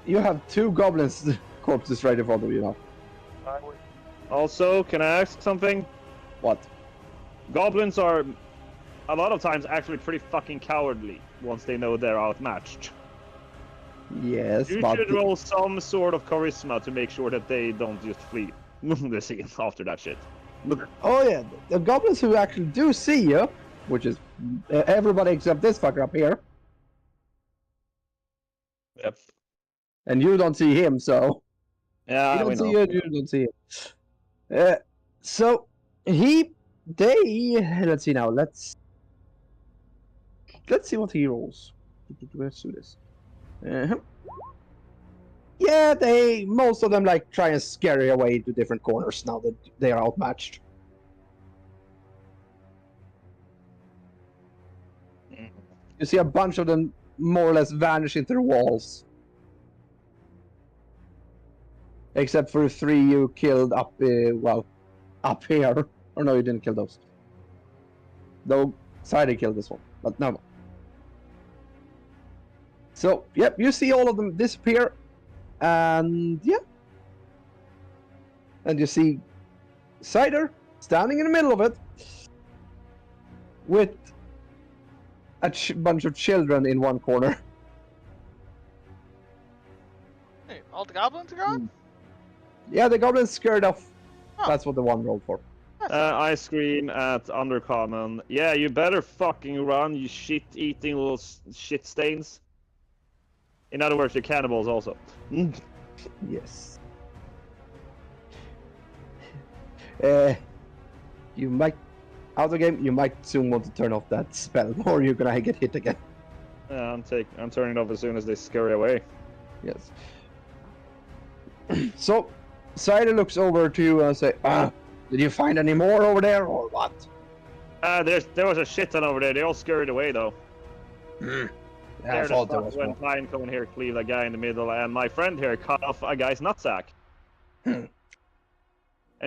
You have 2 goblins corpses right in front of you now. Also, can I ask something? What? Goblins are a lot of times actually pretty fucking cowardly once they know they're outmatched. Yes, You but... should roll some sort of charisma to make sure that they don't just flee the scene after that shit. Oh yeah, the goblins who actually do see you, which is everybody except this fucker up here, Yep. and you don't see him, so... Yeah, You we don't see know. it, you don't see it. So, let's see now, let's see what he rolls. Let's do this. Yeah, most of them like try and scurry away to different corners now that they are outmatched. You see a bunch of them more or less vanish into the walls. Except for 3 you killed up, up here. Or no, you didn't kill those. Though, Cider killed this one. But no. So, yep, you see all of them disappear, and yeah. And you see Cider standing in the middle of it with a bunch of children in one corner. Hey, all the goblins are gone? Yeah, the goblins scared off. Huh. That's what the one rolled for. I scream at Undercommon. Yeah, you better fucking run, you shit-eating little shit stains. In other words, you're cannibals also. Yes. You might, out of the game, you might soon want to turn off that spell, or you're gonna get hit again. Yeah, I'm turning it off as soon as they scurry away. Yes. So, Cider looks over to you and say, did you find any more over there, or what? There was a shit ton over there. They all scurried away though. Yeah, I There thought there was when more. Pine coming here, cleave a guy in the middle, and my friend here cut off a guy's nutsack. And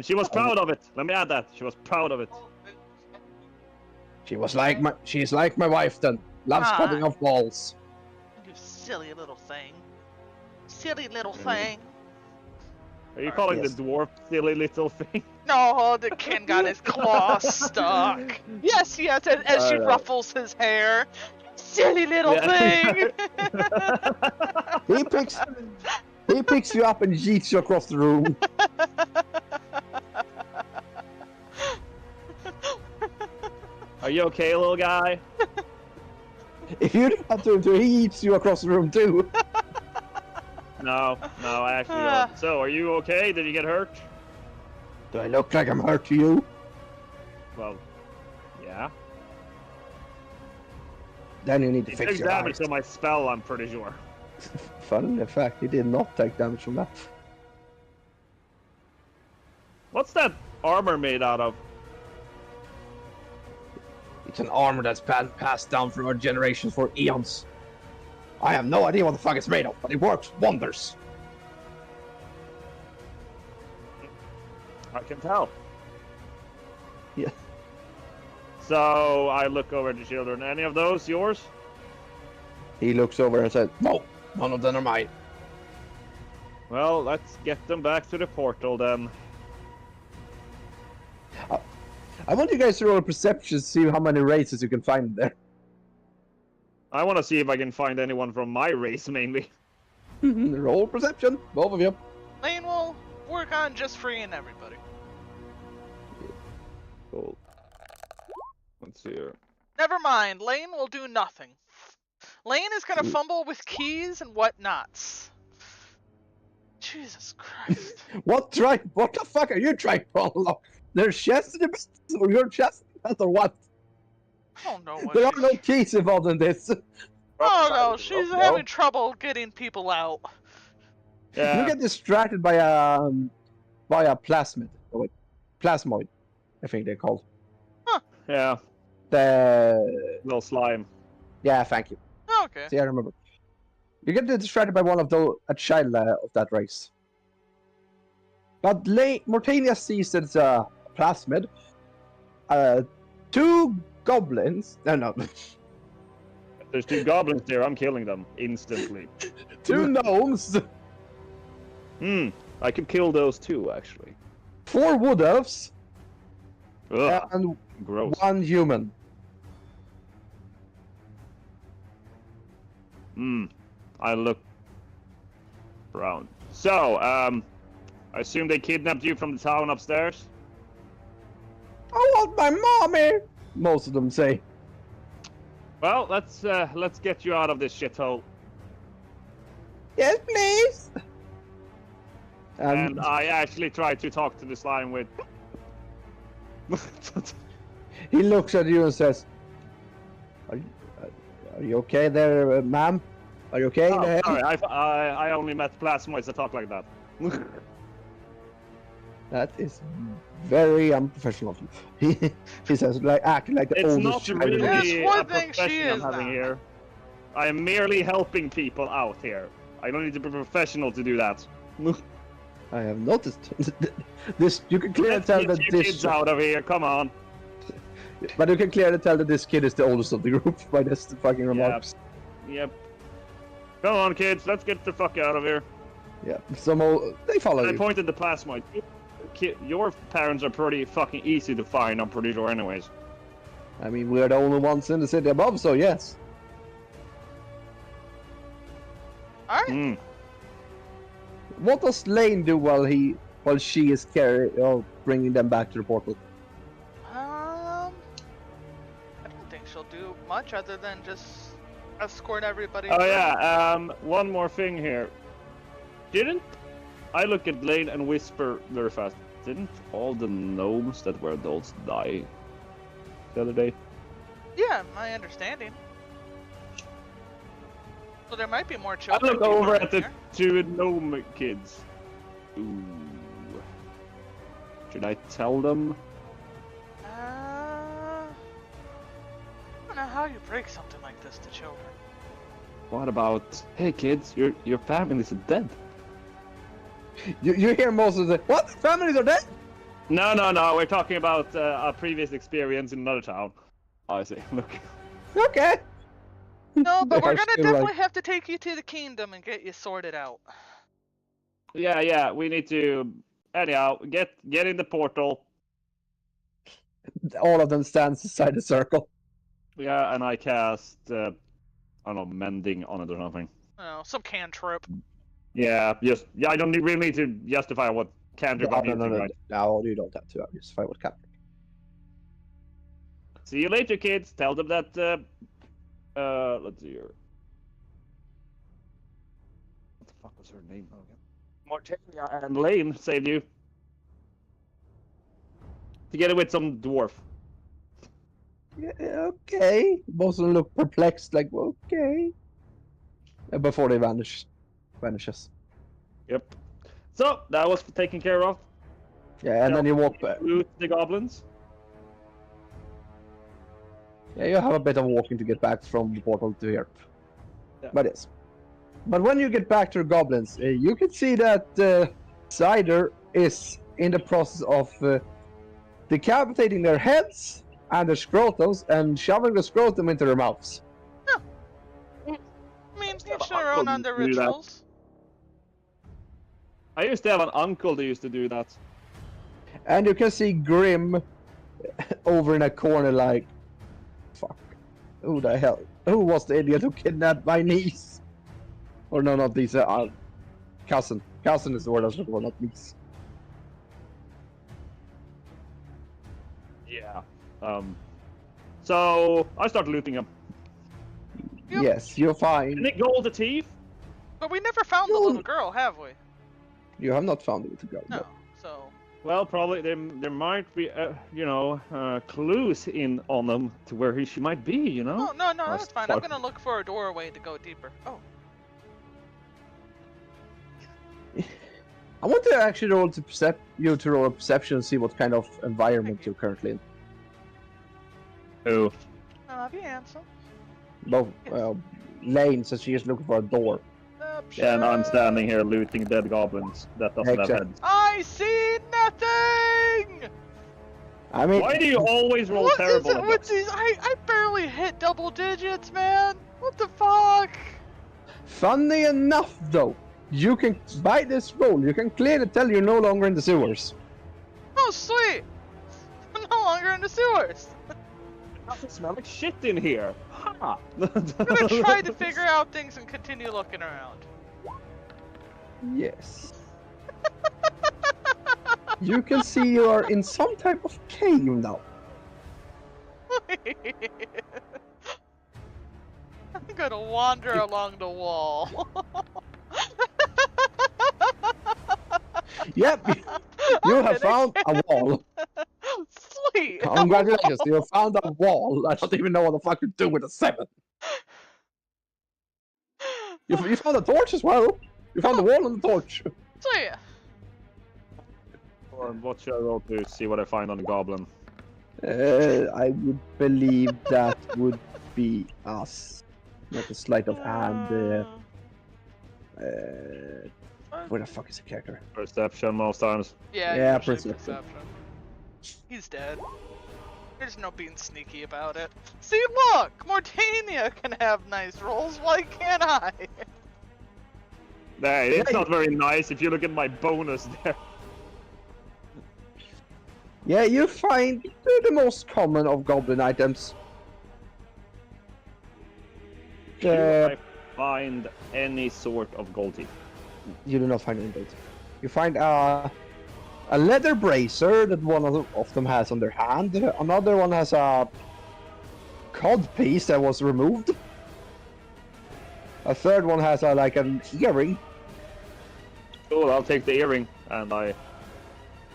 she was proud of it. Let me add that. She was proud of it. She's like my wife then. Loves cutting off balls. You silly little thing. Silly little thing. Are you calling yes. the dwarf silly little thing? No, the Ken got his claw stuck. Yes, as she ruffles his hair. Silly little thing. He picks you up and yeets you across the room. Are you okay, little guy? If you do that to him too, he eats you across the room too. No, I actually don't. So, are you okay? Did you get hurt? Do I look like I'm hurt to you? Well, yeah. Then you need to He fix took your damage eyes. to my spell, I'm pretty sure. Fun fact, he did not take damage from that. What's that armor made out of? It's an armor that's been passed down from our generations for eons. I have no idea what the fuck it's made of, but it works wonders. I can tell. Yeah. So, I look over at the children. Any of those yours? He looks over and says, "No, none of them are mine." Well, let's get them back to the portal then. I want you guys to roll a perception to see how many races you can find there. I want to see if I can find anyone from my race, mainly. Roll perception, both of you. Lane will work on just freeing everybody. Cool. Let's see here. Never mind, Lane will do nothing. Lane is gonna fumble with keys and whatnots. Jesus Christ. What the fuck are you trying to unlock? There's chests in the best, or your chest or what? I don't know what There are she's... no keys involved in this. Oh no, she's having trouble getting people out. Yeah. You get distracted by a plasmid. Oh wait, plasmoid, I think they're called. Yeah. The Little slime. yeah, thank you. Okay. See, I remember. You get distracted by one of a child of that race. But Mortania sees that it's a plasmid. Two goblins. No. There's two goblins there. I'm killing them instantly. Two gnomes. I could kill those two, actually. 4 wood elves. Ugh, And gross. 1 human. I look around. So, I assume they kidnapped you from the town upstairs? I want my mommy. Most of them say. Well, let's get you out of this shithole. Yes, please. And I actually tried to talk to the slime with. He looks at you and says, "Are you okay there, ma'am? Are you okay?" Oh, sorry, I only met plasmoids that talk like that. That is very unprofessional. He says, like acting like the It's oldest not child in the really race. There's one a thing she profession I'm is having not. here. I am merely helping people out here. I don't need to be professional to do that. I have noticed this. You can clearly Let's tell get that you this. kids out of here. Come on. But you can clearly tell that this kid is the oldest of the group by this fucking remarks. Yep. Come on, kids, let's get the fuck out of here. Yeah, they follow I you. pointed the plasmoid. Your parents are pretty fucking easy to find, I'm pretty sure, anyways. I mean, we're the only ones in the city above, so yes. Alright. Hmm. What does Lane do while she is bringing them back to the portal? I don't think she'll do much other than just escort everybody. Oh through. yeah, one more thing here. Didn't I look at Lane and whisper very fast? Didn't all the gnomes that were adults die the other day? Yeah, my understanding. So there might be more I children. look over in at the here. two gnome kids. Ooh. Should I tell them? I don't know how you break something like this to children. What about, hey kids, your families are dead? You hear most of the what? Families are dead? No, we're talking about a previous experience in another town. Oh, I see, look. Okay. No, but They we're are gonna still definitely have to take you to the kingdom and get you sorted out. Yeah, we need to, anyhow, get in the portal. All of them stands inside the circle. Yeah, and I cast, I don't know, mending on it or something. Oh, some cantrip. Yeah, I don't really need to justify what cantrip I'm using, right? No, you don't have to. I'll just find what cantrip. See you later, kids. Tell them that, let's see here. What the fuck was her name again? Mortelia and Lane saved you. Together with some dwarf. Yeah, okay. Most of them look perplexed, like, okay. Before they vanishes. Yep. So, that was taken care of. Yeah, and then you walk back. Loot the goblins. Yeah, you have a bit of walking to get back from the portal to here. Yeah. But yes. But when you get back to the goblins, you can see that Cider is in the process of decapitating their heads and their scrotums and shoving the scrotum into their mouths. I mean, Yeah, each but their own Uncle on their do that. rituals. I used to have an uncle that used to do that. And you can see Grim over in a corner like, fuck, who the hell? Who was the idiot who kidnapped my niece? Or no, not niece, cousin. Cousin is the word I was looking for, not niece. Yeah. So, I started looting them. Yep. Yes, you're fine. Any gold teeth? But we never found the No. little girl, have we? You have not found it to go. No. So. Well, probably there might be, clues in on them to where she might be, you know? Oh, no, That's that's fine. I'm fucking- gonna look for a doorway to go deeper. Oh. I want to actually roll to roll a perception and see what kind of environment you're currently in. Who? I love you, handsome. Both Lane says she is looking for a door. Yeah, and I'm standing here looting dead goblins that doesn't have Exactly. heads. I see nothing! I mean, Why do you always roll What is terrible it at with this? these? I barely hit double digits, man. What the fuck? funny enough, though, you can by this roll you can clearly tell you're no longer in the sewers. Oh, sweet. I'm no longer in the sewers. It doesn't smell like shit in here. Ha! I'm gonna try to figure out things and continue looking around. Yes. You can see you are in some type of cave now. I'm gonna wander along the wall. Yep, you have found a wall. Sweet. Congratulations, you have found a wall. I don't even know what the fuck you do with a 7. You found a torch as well. You found the wall and the torch. Sweet. Or what should I roll to see what I find on the goblin? I would believe that would be us. Not a sleight of hand. Where the fuck is the character? Perception most times. Yeah, Yeah, usually perception. He's dead. There's no being sneaky about it. See, look! Mortania can have nice rolls, why can't I? Nah, it's not very nice if you look at my bonus there. Yeah, you find the most common of goblin items. Do I find any sort of gold teeth? You do not find any gold. You find a leather bracer that one of them has on their hand. Another one has a cod piece that was removed. A third one has like an earring. Cool, I'll take the earring, and I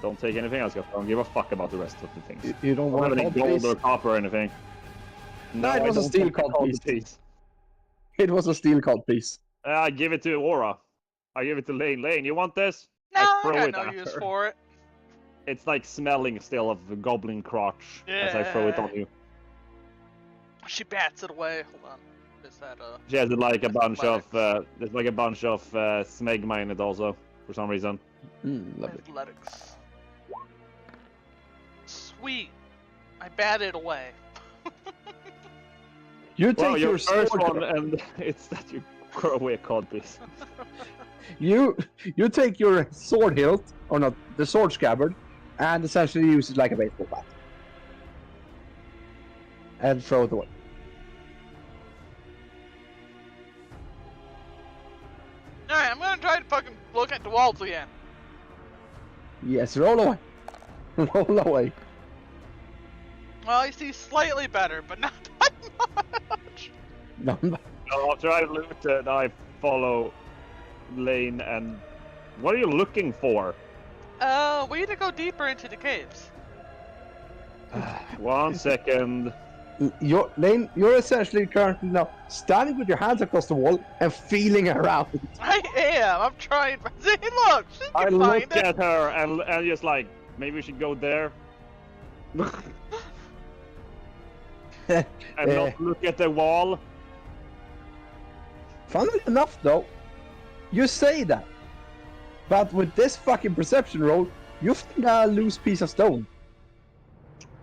don't take anything else, because I don't give a fuck about the rest of the things. You don't I don't want have a any cod gold piece? or copper or anything. No, it was I a don't steel take the cod gold piece. It was a steel cod piece. I give it to Aura. I give it to Lane. Lane, you want this? No, I throw got it no at use her. for it. It's like smelling still of the goblin crotch as I throw it on you. She bats it away. Hold on. Is that She has like a bunch of athletics? there's like a bunch of smegma in it also for some reason. Lovely. Athletics. Sweet. I bat it away. You take Well, your your first sword. one, and it's that you throw away a cod piece. You take your sword hilt, or not, the sword scabbard, and essentially use it like a baseball bat. And throw it away. Alright, I'm gonna try to fucking look at the walls again. Yes, roll away. Roll away. Well, I see slightly better, but not that much. No, So after I loot it, I follow Lane, and what are you looking for? We need to go deeper into the caves. 1 second. you're essentially currently now standing with your hands across the wall and feeling around. I am. I'm trying. See, look, she can I find look it. at her and just like, maybe we should go there. And not look at the wall. Funnily enough, though, you say that, but with this fucking perception roll, you find a loose piece of stone.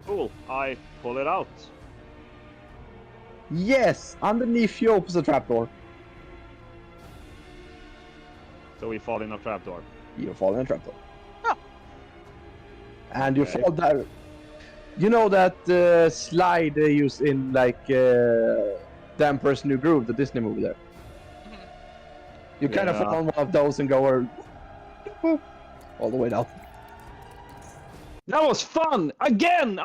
Cool. I pull it out. Yes, underneath you opens a trapdoor. So we fall in a trapdoor. You fall in a trapdoor. Oh. And you Okay. fall down. You know that slide they used in like The Emperor's New Groove, the Disney movie there. You kind of Yeah. fall on one of those and go all the way down. That was fun! Again!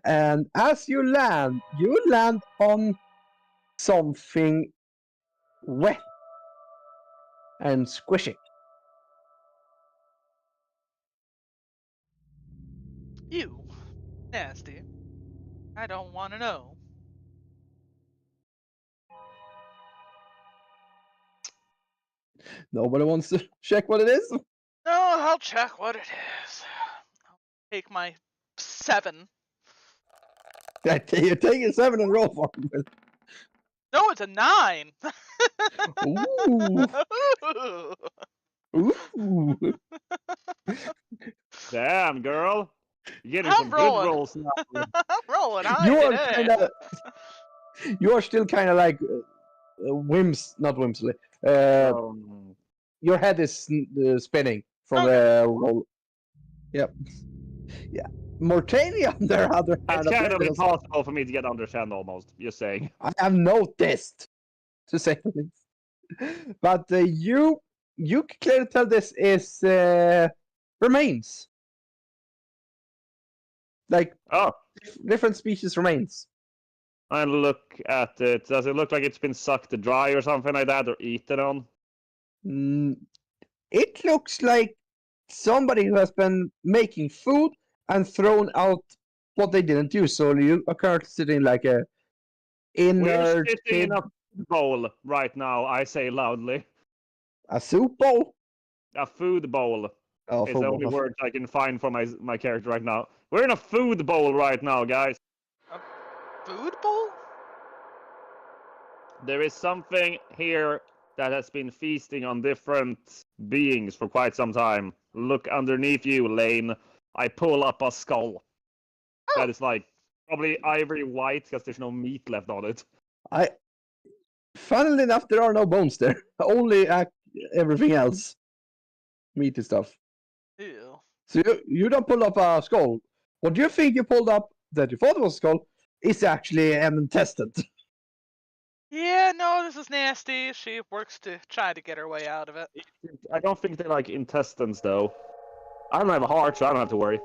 And as you land on something wet and squishy. You. Nasty. I don't want to know. Nobody wants to check what it is? No, I'll check what it is. I'll take my 7. You take a 7 and roll for it. No, it's a 9. Ooh. Ooh. Damn, girl. You're getting I'm some rolling. good rolls now. I'm rolling high You are today. kind of. You are still kind of like not whimsily. Your head is spinning from the roll. Yep. Yeah. Mortania, on their other hand, It's kind of apparently has- impossible for me to get understand almost. Just saying. I have noticed, to say the least. But you can clearly tell this is remains. Like Oh, different species remains. I look at it. Does it look like it's been sucked dry or something like that, or eaten on? It looks like somebody who has been making food and thrown out what they didn't use. So you are currently sitting like a We're inert sitting in kid, a bowl right now, I say loudly. a soup bowl. A food bowl Oh, is the only words I can find for my character right now. We're in a food bowl right now, guys. Food bowl? There is something here that has been feasting on different beings for quite some time. Look underneath you, Lane. I pull up a skull. that is like probably ivory white because there's no meat left on it. Funnily enough, there are no bones there. Only everything else. Meaty stuff. Ew. So you don't pull up a skull. What you think you pulled up that you thought was a skull is actually an intestine. Yeah, no, this is nasty. She works to try to get her way out of it. I don't think they like intestines though. I don't have a heart, so I don't have to worry.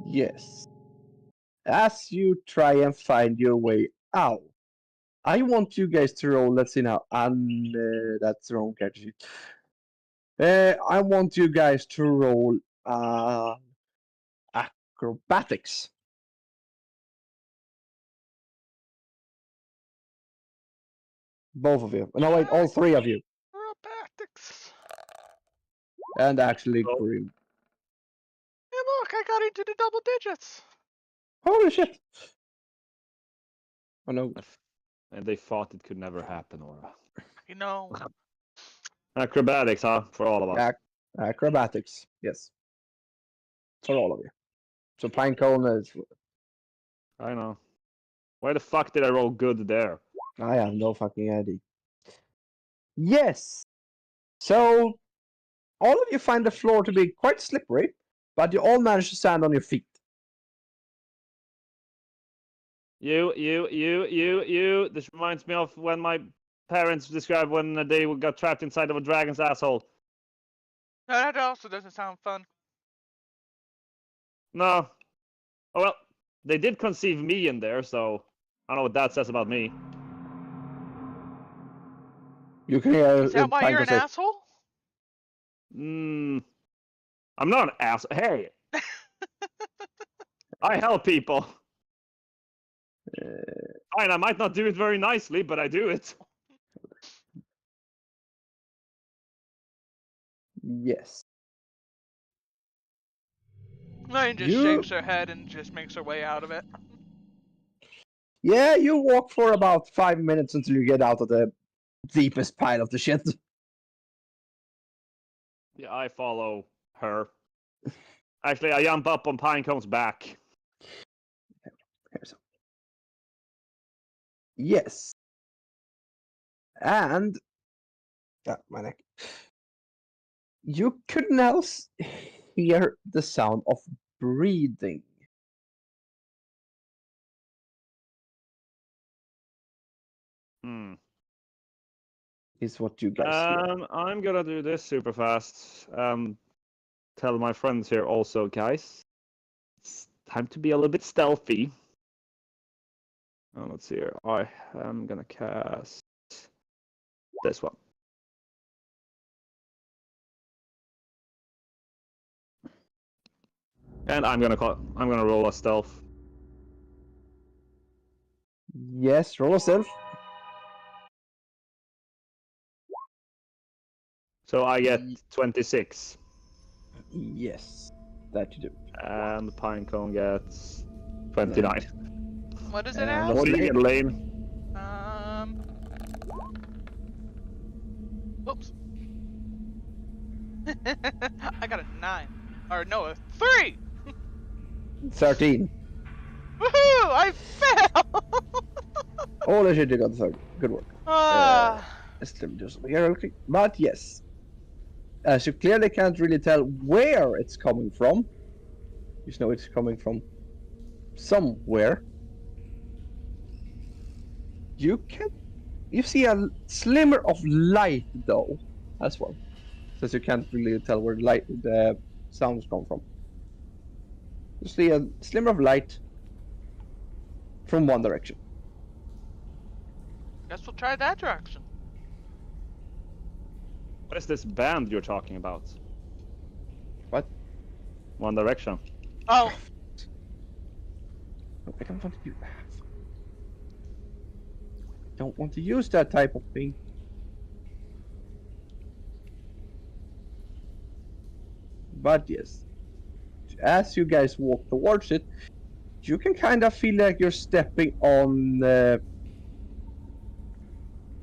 Yes. As you try and find your way out, I want you guys to roll. Let's see now. And that's the wrong character sheet. I want you guys to roll acrobatics. Both of you. No, wait, all three of you. Acrobatics. And actually, Oh. Grim. Hey, look, I got into the double digits. Holy shit! Oh no. And they thought it could never happen, or You know. acrobatics, huh? For all of us. Acrobatics, yes. For all of you. So Pinecone is. I know. Why the fuck did I roll good there? I have no fucking idea. Yes! So, all of you find the floor to be quite slippery, but you all manage to stand on your feet. You. This reminds me of when my parents described when they got trapped inside of a dragon's asshole. No, that also doesn't sound fun. No. Oh well, they did conceive me in there, so I don't know what that says about me. You can Is that why you're an say, asshole? I'm not an ass. Hey, I help people. Fine, I might not do it very nicely, but I do it. Yes. Lane just shakes her head and just makes her way out of it. Yeah, you walk for about 5 minutes until you get out of the deepest pile of the shit. Yeah, I follow her. Actually, I jump up on Pinecone's back. Yes. And my neck. You could now hear the sound of breathing. Is what you guys hear. I'm gonna do this super fast. Tell my friends here also, guys. It's time to be a little bit stealthy. Oh, let's see here. I am gonna cast this one. And I'm gonna roll a stealth. Yes, roll a stealth. So I get 26. Yes, that you do. And Pinecone gets 29. What is it, And Al? What do you get, Lane? Oops. I got a 9. Or no, a 3! 13. Woohoo! I fell! Holy shit, you got the 13. Good work. Let's do something here real quick. But yes. As you clearly can't really tell where it's coming from. You just know it's coming from somewhere. You see a slimmer of light though, as well. Since you can't really tell where the sounds come from. You see a slimmer of light from one direction. Guess we'll try that direction. What is this band you're talking about? What? One Direction. Oh, No, I don't want to do that. Don't want to use that type of thing. But yes, as you guys walk towards it, you can kind of feel like you're stepping on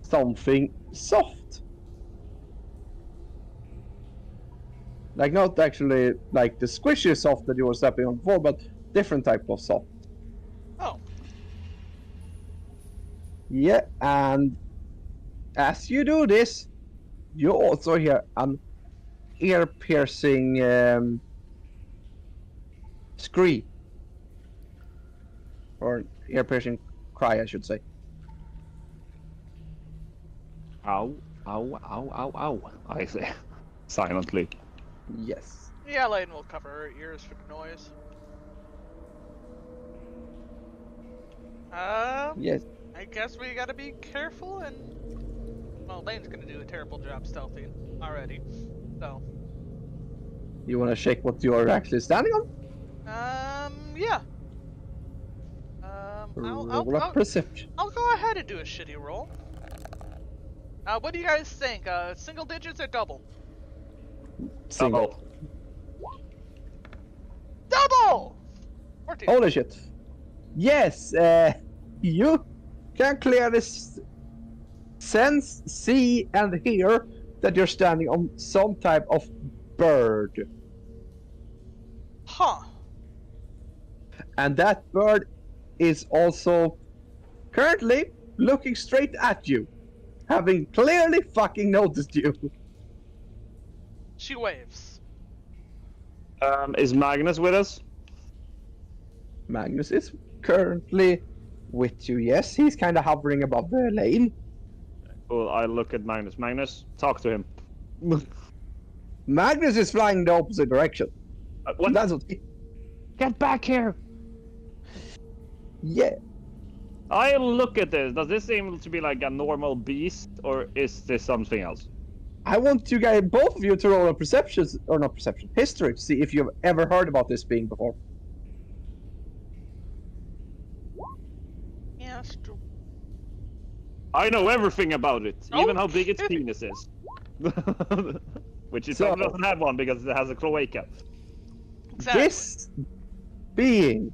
something soft. Like not actually like the squishy soft that you were stepping on before, but different type of soft. Oh. Yeah, and as you do this, you also hear an ear-piercing scream. Or ear-piercing cry, I should say. Ow, ow, ow, ow, ow, I say, silently. Yes. Yeah, Layden will cover her ears for the noise. Yes. I guess we gotta be careful and... Well, Lane's gonna do a terrible job stealthing already, so... You want to check what you are actually standing on? Yeah. Roll a perception. I'll go ahead and do a shitty roll. What do you guys think? Single digits or double? Single. Double! 14. Holy shit. Yes, you can clearly sense, see, and hear that you're standing on some type of bird. Huh. And that bird is also currently looking straight at you, having clearly fucking noticed you. She waves. Is Magnus with us? Magnus is currently with you, yes. He's kind of hovering above the lane. Well, I look at Magnus. Magnus, talk to him. Magnus is flying the opposite direction. What? That's what he... Get back here! Yeah. I look at this. Does this seem to be like a normal beast, or is this something else? I want you guys, both of you, to roll a perception, or not perception, history, to see if you've ever heard about this being before. Yeah, that's true. I know everything about it, Oh, even how big its shit. penis is. Which it So- probably doesn't have one because it has a cloaca. Exactly. This being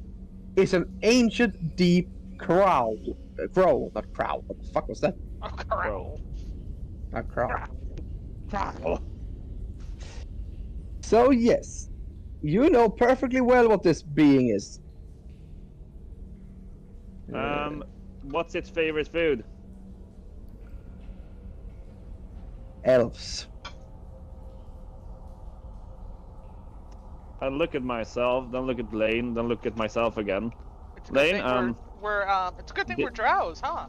is an ancient deep crow. Crow, not crow. What the fuck was that? Oh, corral. A crow. So yes, you know perfectly well what this being is. What's its favorite food? Elves. I look at myself, then look at Lane, then look at myself again. It's a good Lane, thing it's a good thing we're drows, huh?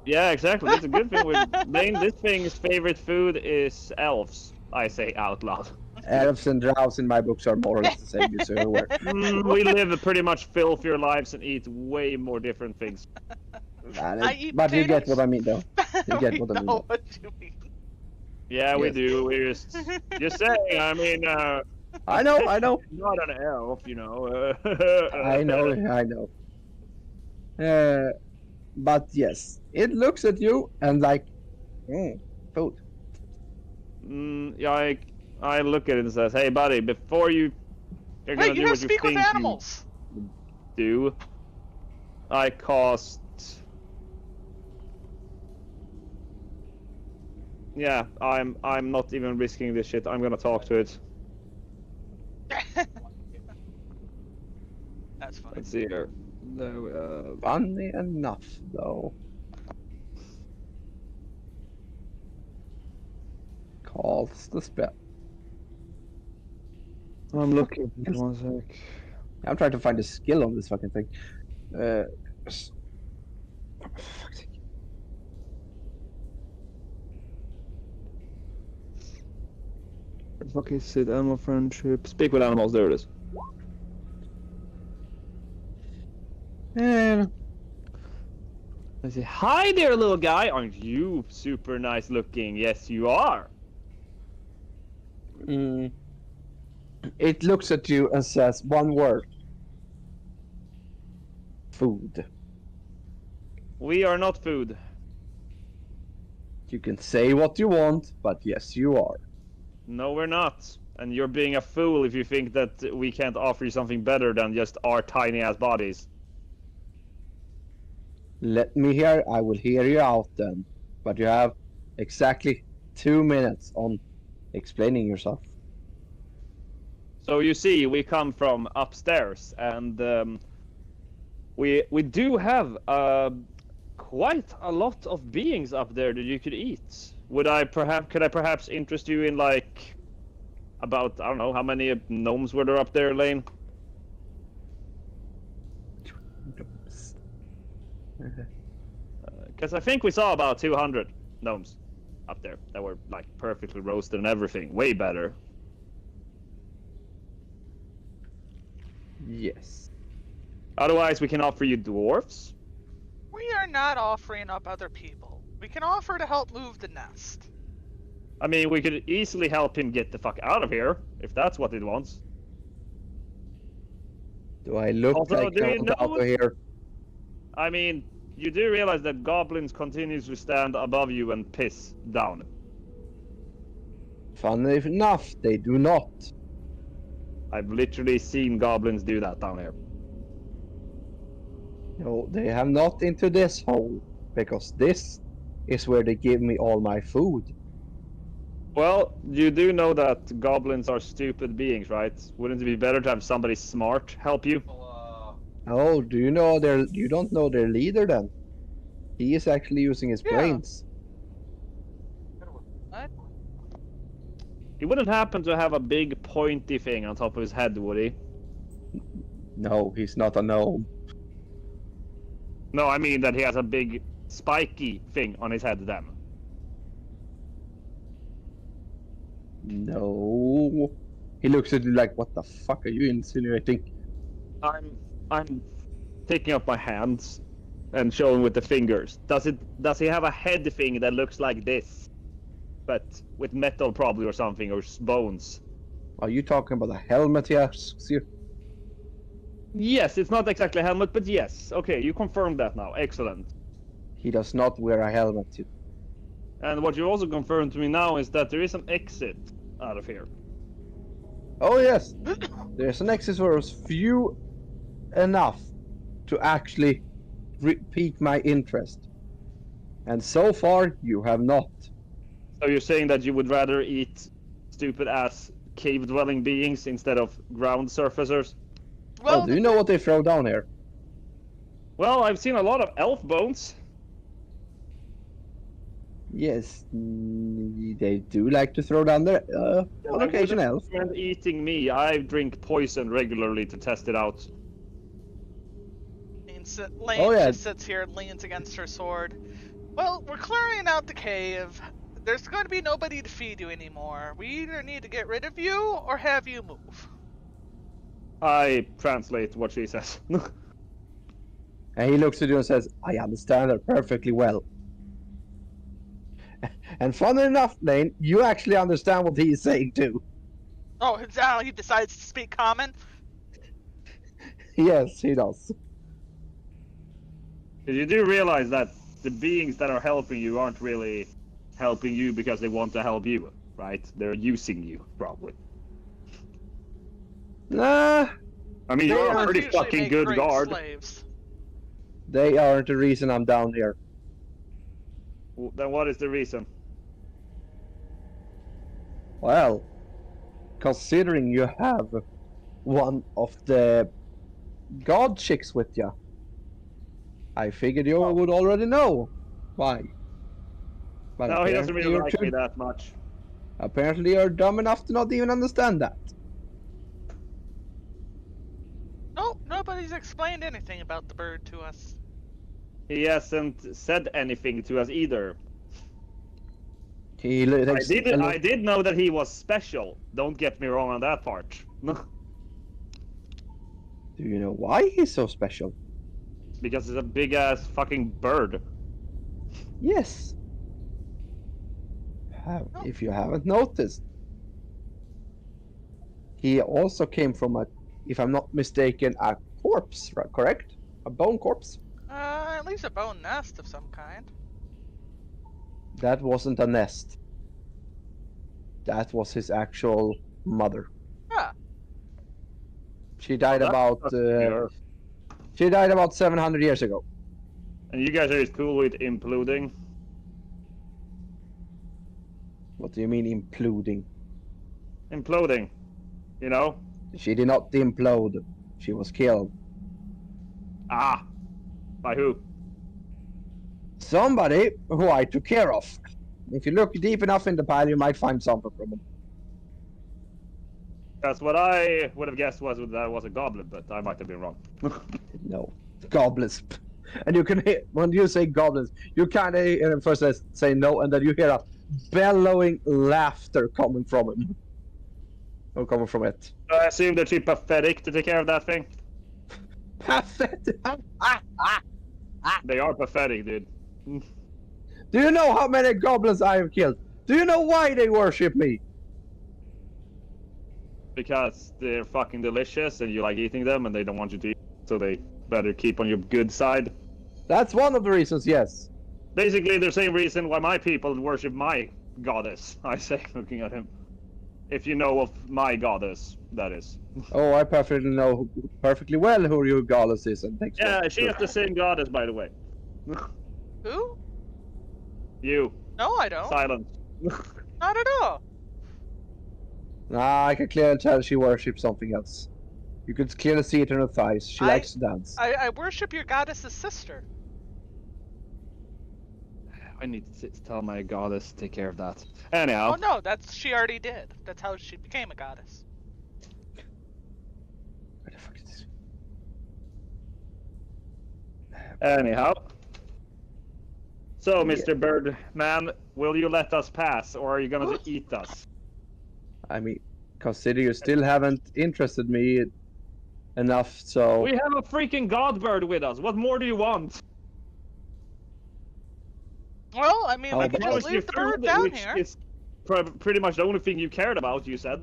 Yeah, exactly. That's a good thing with Lane. This thing's favorite food is elves. I say out loud. Elves and drows in my books are more or less the same, you so aware. We live pretty much filthier lives and eat way more different things. I eat But you get potatoes. what I mean, though. You get what I mean. know what you mean. Yeah, we Yes. do. We're just saying. I mean, I know. not an elf, you know. I know. But yes, it looks at you and like, food. Yeah, I look at it and says, "Hey, buddy, before you're gonna Wait, do you don't what you speak with think animals. you do, I cast." Yeah, I'm not even risking this shit. I'm gonna talk to it. That's funny. Let's see here. No, Funny enough, though. Calls the spell. I'm looking. 1 sec. I'm trying to find a skill on this fucking thing. For fuck's sake. Fuck is it? Animal friendship. Speak with animals. There it is. And I say, "Hi there, little guy. Aren't you super nice looking? Yes, you are." it looks at you and says one word. Food. We are not food. You can say what you want, but yes, you are. No, we're not. And you're being a fool if you think that we can't offer you something better than just our tiny ass bodies. Let me hear. I will hear you out then. But you have exactly 2 minutes on explaining yourself. So you see, we come from upstairs, and we do have quite a lot of beings up there that you could eat. Could I perhaps interest you in like about, I don't know, how many gnomes were there up there, Lane? Because I think we saw about 200 gnomes up there that were like perfectly roasted and everything, way better. Yes. Otherwise, we can offer you dwarfs. We are not offering up other people. We can offer to help move the nest. I mean, we could easily help him get the fuck out of here, if that's what it wants. Do I look Also, like do I you want know out of here? I mean, you do realize that goblins continuously stand above you and piss down. Funnily enough, they do not. I've literally seen goblins do that down here. No, they have not into this hole, because this is where they give me all my food. Well, you do know that goblins are stupid beings, right? Wouldn't it be better to have somebody smart help you? Oh, do you know you don't know their leader then? He is actually using his Yeah. brains. What? He wouldn't happen to have a big pointy thing on top of his head, would he? No, he's not a gnome. No, I mean that he has a big spiky thing on his head then. No. He looks at you like, what the fuck are you insinuating? I'm taking up my hands and showing with the fingers. Does he have a head thing that looks like this? But with metal probably or something, or bones? Are you talking about a helmet here? Yes, it's not exactly a helmet, but yes. Okay, you confirmed that now. Excellent. He does not wear a helmet. And what you also confirmed to me now is that there is an exit out of here. Oh yes, there's an exit for us few enough to actually pique my interest. And so far, you have not. So you're saying that you would rather eat stupid ass cave-dwelling beings instead of ground surfacers? Well, do you know what they throw down here? Well, I've seen a lot of elf bones. Yes, they do like to throw down their on occasion elf. And eating me, I drink poison regularly to test it out. Lane Oh, yeah. just sits here and leans against her sword. Well, we're clearing out the cave. There's going to be nobody to feed you anymore. We either need to get rid of you or have you move. I translate what she says. And he looks at you and says, I understand her perfectly well. And funny enough, Lane, you actually understand what he is saying too. Oh, now he decides to speak common? Yes, he does. You do realize that the beings that are helping you aren't really helping you because they want to help you, right? They're using you, probably. Nah, I mean, They you're a are pretty Usually fucking make good great guard. slaves. they aren't the reason I'm down here. Then what is the reason? Well, considering you have one of the god chicks with you, I figured you would already know why. But No, he doesn't apparently really you're like me too- that much. Apparently you're dumb enough to not even understand that. Nope, nobody's explained anything about the bird to us. He hasn't said anything to us either. He I did know that he was special. Don't get me wrong on that part. Do you know why he's so special? Because it's a big ass fucking bird. Yes. If you haven't noticed, he also came from a, if I'm not mistaken, a corpse, right? Correct? A bone corpse? At least a bone nest of some kind. That wasn't a nest. That was his actual mother. Ah, She died Well, about that's clear. she died about 700 years ago. And you guys are just cool with imploding. What do you mean imploding? Imploding. You know? She did not implode. She was killed. Ah! By who? Somebody who I took care of. If you look deep enough in the pile, you might find something from him. That's what I would have guessed was that was a goblin, but I might have been wrong. No. Goblins. And you can hear, when you say goblins, you kind of first say no, and then you hear a bellowing laughter coming from him. Or coming from it. I assume they're too pathetic to take care of that thing. Pathetic. They are pathetic, dude. Do you know how many goblins I have killed? Do you know why they worship me? Because they're fucking delicious and you like eating them and they don't want you to eat, so they better keep on your good side. That's one of the reasons, yes. Basically, the same reason why my people worship my goddess, I say, looking at him. If you know of my goddess, that is. Oh, I perfectly know perfectly well who your goddess is, and thanks. Yeah, she is the same goddess, by the way. Who? You. No, I don't. Silence. Not at all. Nah, I can clearly tell she worships something else. You could clearly see it in her thighs. She likes to dance. I worship your goddess's sister. I need to tell my goddess to take care of that. Anyhow. Oh no, she already did. That's how she became a goddess. Where the fuck is this? Anyhow. So, Yeah. Mr. Birdman, will you let us pass, or are you gonna eat us? I mean, consider you still haven't interested me enough, so... We have a freaking god bird with us. What more do you want? Well, I mean, Oh, we could but- just leave the bird down which here. is pretty much the only thing you cared about, you said.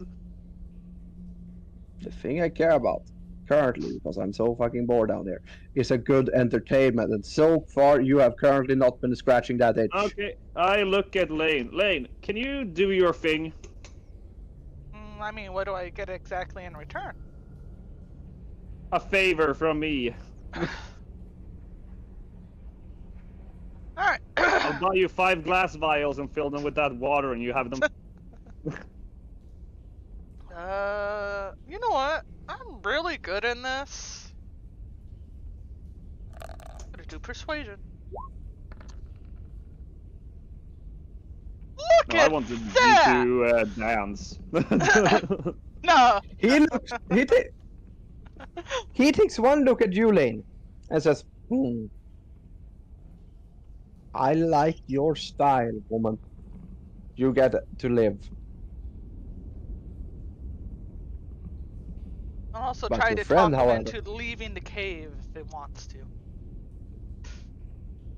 The thing I care about, currently, because I'm so fucking bored down there, is a good entertainment, and so far you have currently not been scratching that itch. Okay, I look at Lane. Lane, can you do your thing? I mean, what do I get exactly in return? A favor from me. Alright. I'll buy you 5 glass vials and fill them with that water, and you have them. You know what? I'm really good in this. Gonna do persuasion. Look No, at I wanted that! you to dance. No. He looks... He takes one look at you, Lane, and says, I like your style, woman. You get to live. I'll also But try your to friend, talk him however- into leaving the cave if it wants to.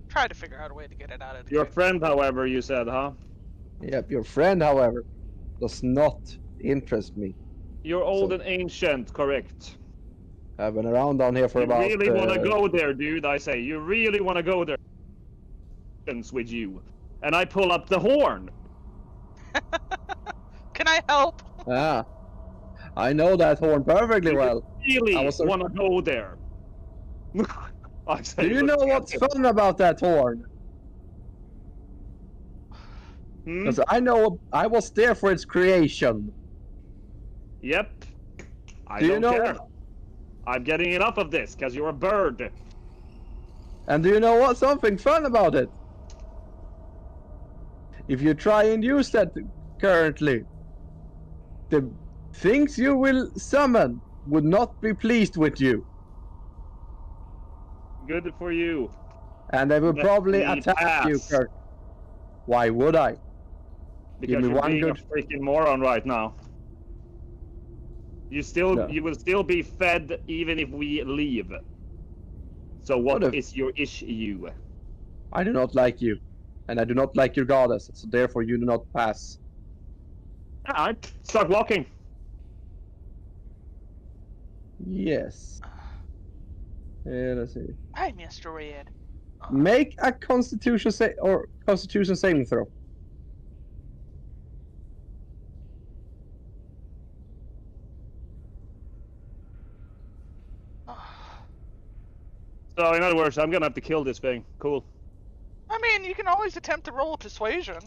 Try to figure out a way to get it out of the Your cave. friend, however, you said, huh? Yep, your friend, however, does not interest me. You're old So- and ancient, correct? I've been around down here for You about... really want to go there, dude, I say. You really want to go there with you. And I pull up the horn. Can I help? Ah, I know that horn perfectly well. Really I was- want to go there. I say, Do you know look at what's him. fun about that horn? Hmm? Because I know I was there for its creation. Yep. I Do you don't know care. what- I'm getting enough of this, because you're a bird. And do you know what's something fun about it? If you try and use that currently, the things you will summon would not be pleased with you. Good for you. And they will Let probably me attack you, pass. Kurt. Why would I? Because me you're one being good- a freaking moron right now. No. You will still be fed even if we leave. So what What is your issue? I do not like you. And I do not like your goddess, so therefore you do not pass. Alright, start walking. Yes. Let's see. Hi, Mr. Red. Make a constitution saving throw. So in other words, I'm gonna have to kill this thing. Cool. I mean, you can always attempt to roll a persuasion.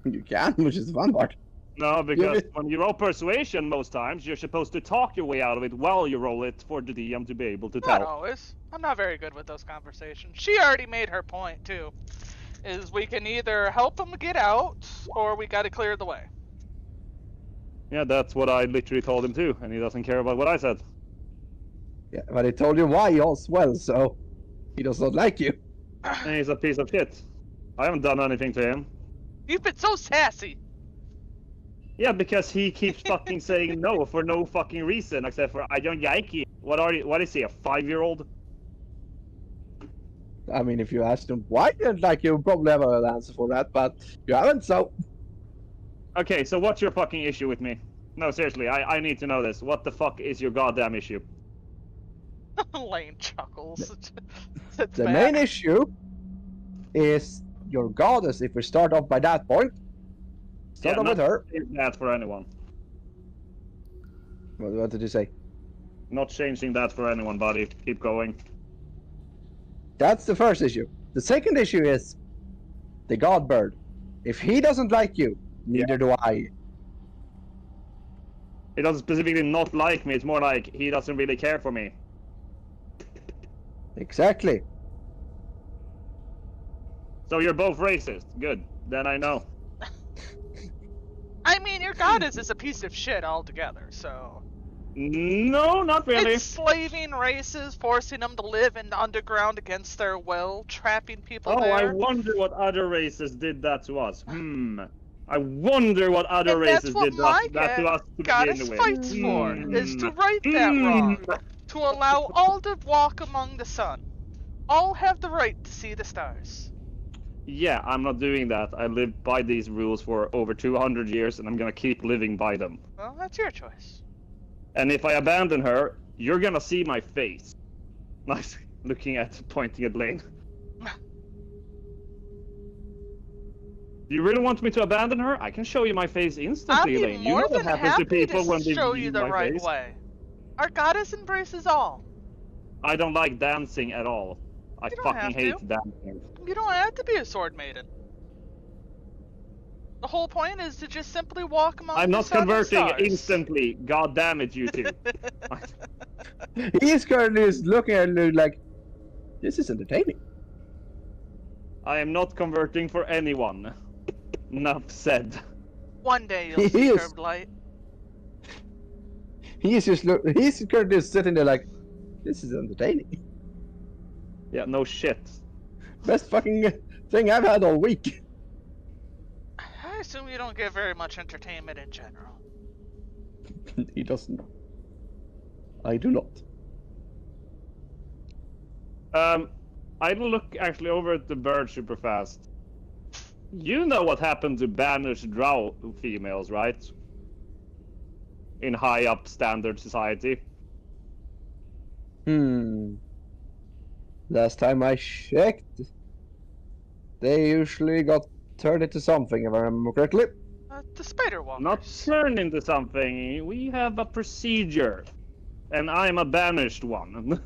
You can, which is the fun part. No, because when you roll persuasion most times, you're supposed to talk your way out of it while you roll it for the DM to be able to Not tell. always. I'm not very good with those conversations. She already made her point too. Is we can either help him get out, or we gotta clear the way. Yeah, that's what I literally told him too, and he doesn't care about what I said. Yeah, but I told you why as well, so he does not like you. And he's a piece of shit. I haven't done anything to him. You've been so sassy. Yeah, because he keeps fucking saying no for no fucking reason, except for I don't like you. What is he, a 5-year-old? I mean, if you asked him why he didn't like you, probably have an answer for that, but you haven't, so... Okay, so what's your fucking issue with me? No, seriously, I need to know this. What the fuck is your goddamn issue? Lane chuckles. The main issue is your goddess, if we start off by that point. Start off with her. That for anyone. What did you say? Not changing that for anyone, buddy. Keep going. That's the first issue. The second issue is the god bird. If he doesn't like you, neither do I. He doesn't specifically not like me, it's more like he doesn't really care for me. Exactly. So you're both racist. Good. Then I know. I mean, your goddess is a piece of shit altogether, so... No, not really. Enslaving races, forcing them to live in the underground against their will, trapping people Oh, I there. wonder what other races did that to us. I wonder what other And races that's what did my that to us to goddess begin with. fights for, is to right that wrong. To allow all to walk among the sun. All have the right to see the stars. Yeah, I'm not doing that. I lived by these rules for over 200 years, and I'm gonna keep living by them. Well, that's your choice. And if I abandon her, you're gonna see my face. Nice, pointing at Blaine. Do you really want me to abandon her? I can show you my face I'll instantly, be Lane. You more know what than happens to happy people when to they show view you the my right face. way. Our goddess embraces all. I don't like dancing at all. I You don't fucking have hate to. dancing. You don't have to be a sword maiden. The whole point is to just simply walk among I'm the not sun and converting stars. instantly. God damn it, you two. He is currently looking at you like, this is entertaining. I am not converting for anyone. Enough said. One day you'll He see is. curved light. He's currently sitting there like, this is entertaining. Yeah, no shit. Best fucking thing I've had all week. I assume you don't get very much entertainment in general. He doesn't. I do not. I look actually over at the bird super fast. You know what happened to banished drow females, right? In high up standard society. Last time I checked, they usually got turned into something, if I remember correctly. The spider walkers. Not turned into something. We have a procedure. And I'm a banished one.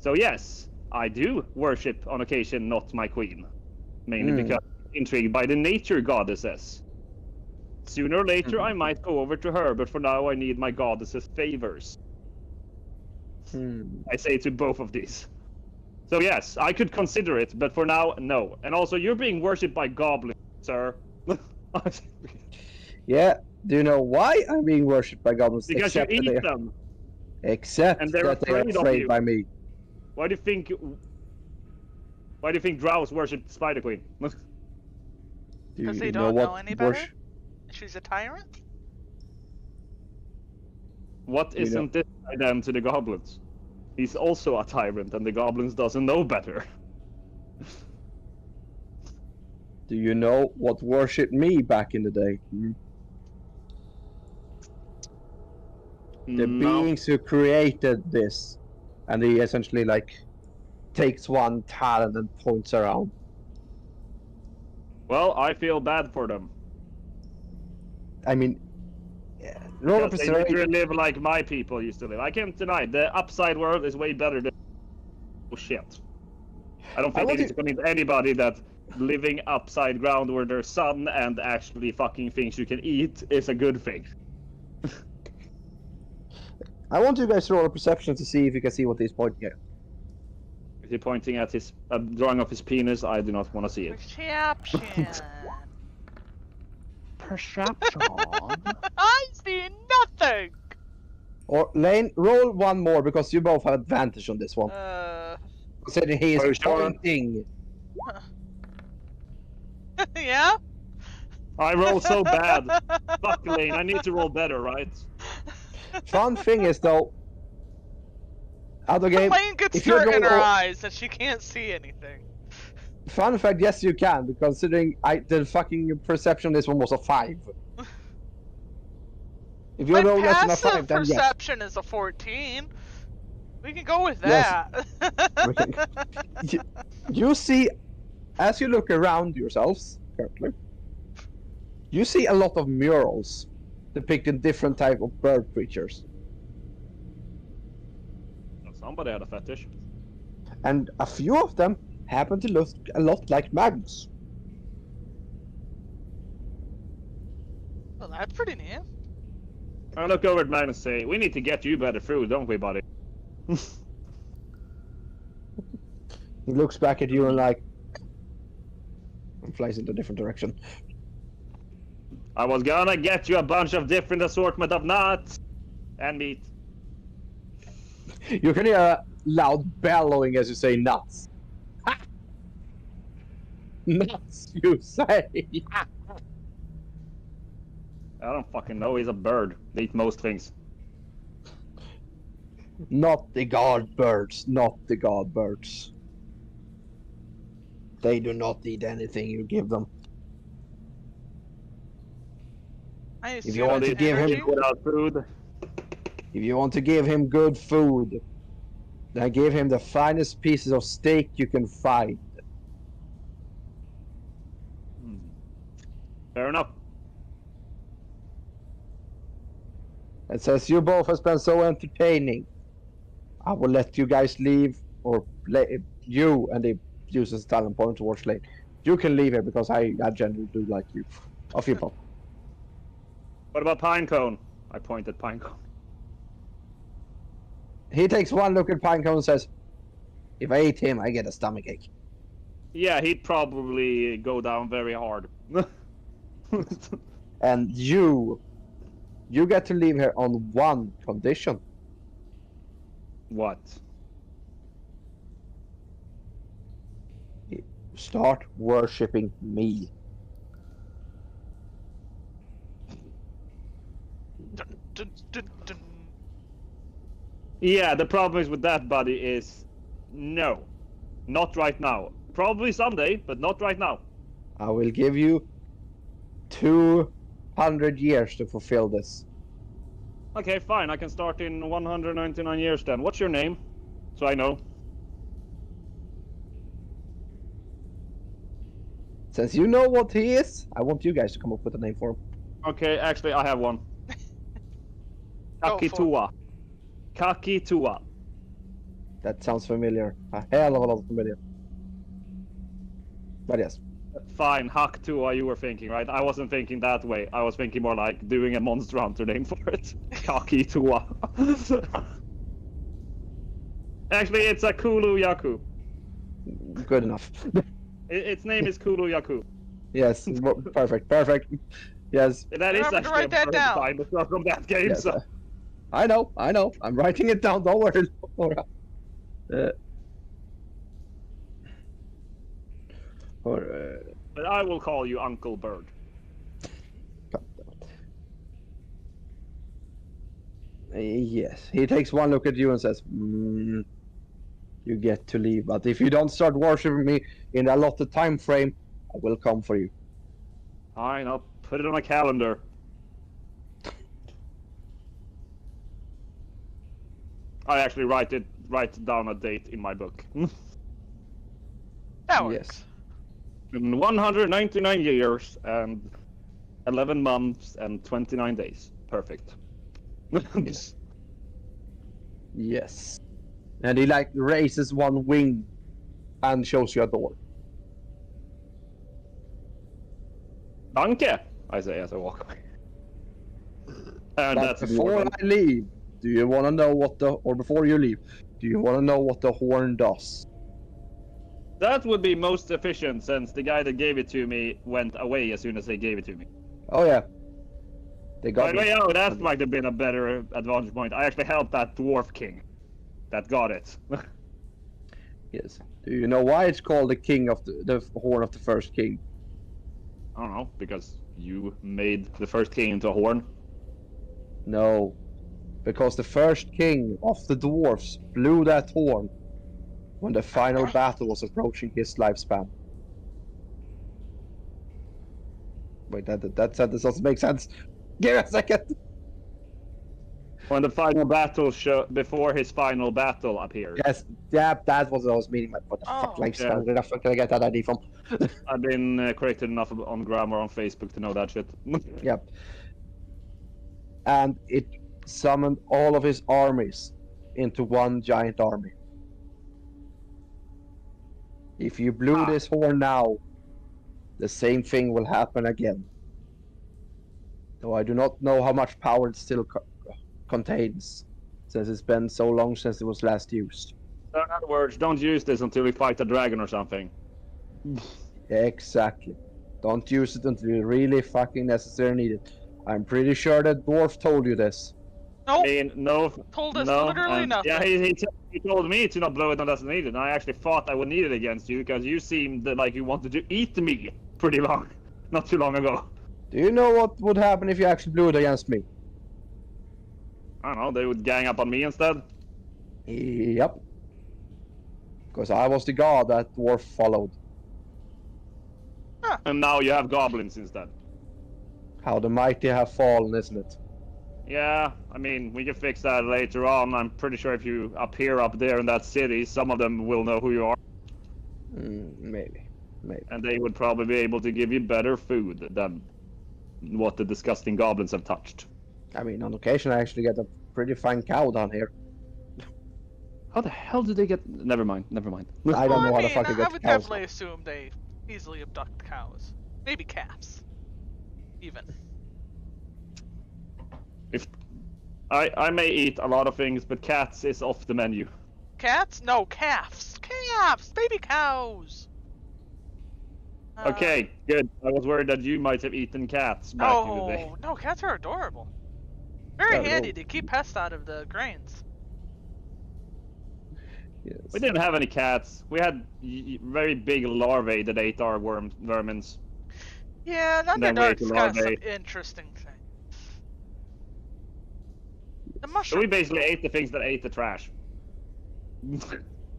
So yes, I do worship on occasion not my queen. Mainly because I'm intrigued by the nature goddesses. Sooner or later I might go over to her, but for now I need my goddess's favors. I say to both of these. So yes, I could consider it, but for now, no. And also, you're being worshipped by goblins, sir. Yeah, do you know why I'm being worshipped by goblins? Because you except eat that them. Except And they're that they are afraid of afraid you. by me. Why do you think drows worship Spider Queen? Do Because they you don't know what any better? worship- She's a tyrant? What You know- isn't this guy then to the goblins? He's also a tyrant, and the goblins doesn't know better. Do you know what worshipped me back in the day? The No. beings who created this, and he essentially like takes one talent and points around. Well, I feel bad for them. I mean, roll Because up they a literally live like my people used to live. I can't deny the upside world is way better than... Oh shit. I don't think want they need to convince anybody that living upside ground where there's sun and actually fucking things you can eat is a good thing. I want you guys to roll a perception to see if you can see what he's pointing at. Is he pointing at his drawing of his penis? I do not want to see it. Perception. Perception. I see nothing. Or Lane, roll one more because you both have advantage on this one. Considering he Are you is sure? pointing. Yeah. I roll so bad. Fuck Lane, I need to roll better, right? Fun thing is though, other game. Lane gets if you're dirt in going her all- eyes and she can't see anything. Fun fact, yes you can, because considering the fucking perception on this one was a 5. If you My roll less than a passive 5, then yes. perception is a 14. We can go with Yes. that. You see, as you look around yourselves currently, you see a lot of murals depicting different type of bird creatures, Somebody had a fetish. and a few of them happen to look a lot like Magnus. Well, that's pretty neat. I look over at Magnus and say, we need to get you better food, don't we, buddy? He looks back at you and and flies into a different direction. I was gonna get you a bunch of different assortment of nuts and meat. You can hear a loud bellowing as you say nuts. Ha! Nuts, you say. I don't fucking know, he's a bird. They eat most things. Not the god birds, not the god birds. They do not eat anything you give them. I If you assume want it's to give him- energy. Without food. If you want to give him good food, then give him the finest pieces of steak you can find. Fair enough. And since you both have been so entertaining, I will let you guys leave, or you, and he uses talent point towards Lane. You can leave here because I generally do like you. Off you both. What about Pinecone? I point at Pinecone. He takes one look at Pinecone and says, if I eat him, I get a stomachache. Yeah, he'd probably go down very hard. And you get to leave here on one condition. What? Start worshipping me. Dun, dun, dun, dun. Yeah, the problem is with that, buddy, is no. Not right now. Probably someday, but not right now. I will give you 200 years to fulfill this. Okay, fine. I can start in 199 years then. What's your name? So I know. Since you know what he is, I want you guys to come up with a name for him. Okay, actually, I have one. Go for it. Kakitua. Kakitua. That sounds familiar. A hell of a lot familiar. But yes. Fine, Haktua you were thinking, right? I wasn't thinking that way. I was thinking more like doing a Monster Hunter name for it. Kakitua. Actually, it's a Kulu Yaku. Good enough. Its name is Kulu Yaku. Yes. Perfect. Perfect. Yes. That is Remember to actually write that a down. time. It's not from that game, Yes. so... I know. I'm writing it down. Don't worry. Laura. But I will call you Uncle Bird. Yes. He takes one look at you and says, you get to leave. But if you don't start worshipping me in the allotted time frame, I will come for you. Fine, I'll put it on a calendar. I actually write down a date in my book. That works. Yes. In 199 years and 11 months and 29 days. Perfect. Yes. Yes. And he raises one wing and shows you a door. Danke, I say as I walk away. And But that's before more I leave, do you want to know or before you leave, do you want to know what the horn does? That would be most efficient since the guy that gave it to me went away as soon as they gave it to me. Oh yeah. They By got the way, me. oh, that might have been a better advantage point. I actually helped that dwarf king that got it. Yes. Do you know why it's called the king of the horn of the first king? I don't know, because you made the first king into a horn. No. Because the first king of the dwarfs blew that horn when the final battle was approaching his lifespan. Wait, that sentence doesn't make sense. Give me a second. When the final battle before his final battle appeared. Yes, yeah, that was what I was meaning. But what the fuck Oh. lifespan? Where the fuck did I get that idea from? I've been corrected enough on grammar on Facebook to know that shit. Yep. And it summoned all of his armies into one giant army. If you blew this horn now, the same thing will happen again. Though I do not know how much power it still contains, since it's been so long since it was last used. So in other words, don't use this until we fight a dragon or something. Exactly. Don't use it until you really fucking necessarily need it. I'm pretty sure that dwarf told you this. Nope. I mean, no. Told us no, literally nothing. Yeah, he told me to not blow it unless needed. And I actually thought I would need it against you because you seemed like you wanted to eat me pretty long, not too long ago. Do you know what would happen if you actually blew it against me? I don't know, they would gang up on me instead. Yep. Because I was the god that dwarf followed. And now you have goblins instead. How the mighty have fallen, isn't it? Yeah, I mean, we can fix that later on. I'm pretty sure if you appear up there in that city, some of them will know who you are. Maybe. And they would probably be able to give you better food than what the disgusting goblins have touched. I mean, on occasion I actually get a pretty fine cow down here. How the hell did they get... Never mind. I don't Well, know I how the mean, fuck I I get would cows. definitely assume they easily abduct cows. Maybe calves. Even. If I may eat a lot of things, but cats is off the menu. Cats? No, calves. Calves! Baby cows! Okay, good. I was worried that you might have eaten cats back in the day. No, cats are adorable. Very Yeah, handy no. to keep pests out of the grains. Yes. We didn't have any cats. We had very big larvae that ate our vermins. Yeah, Then we ate Underdark's the got some larvae. interesting things. The So mushroom. we basically ate the things that ate the trash.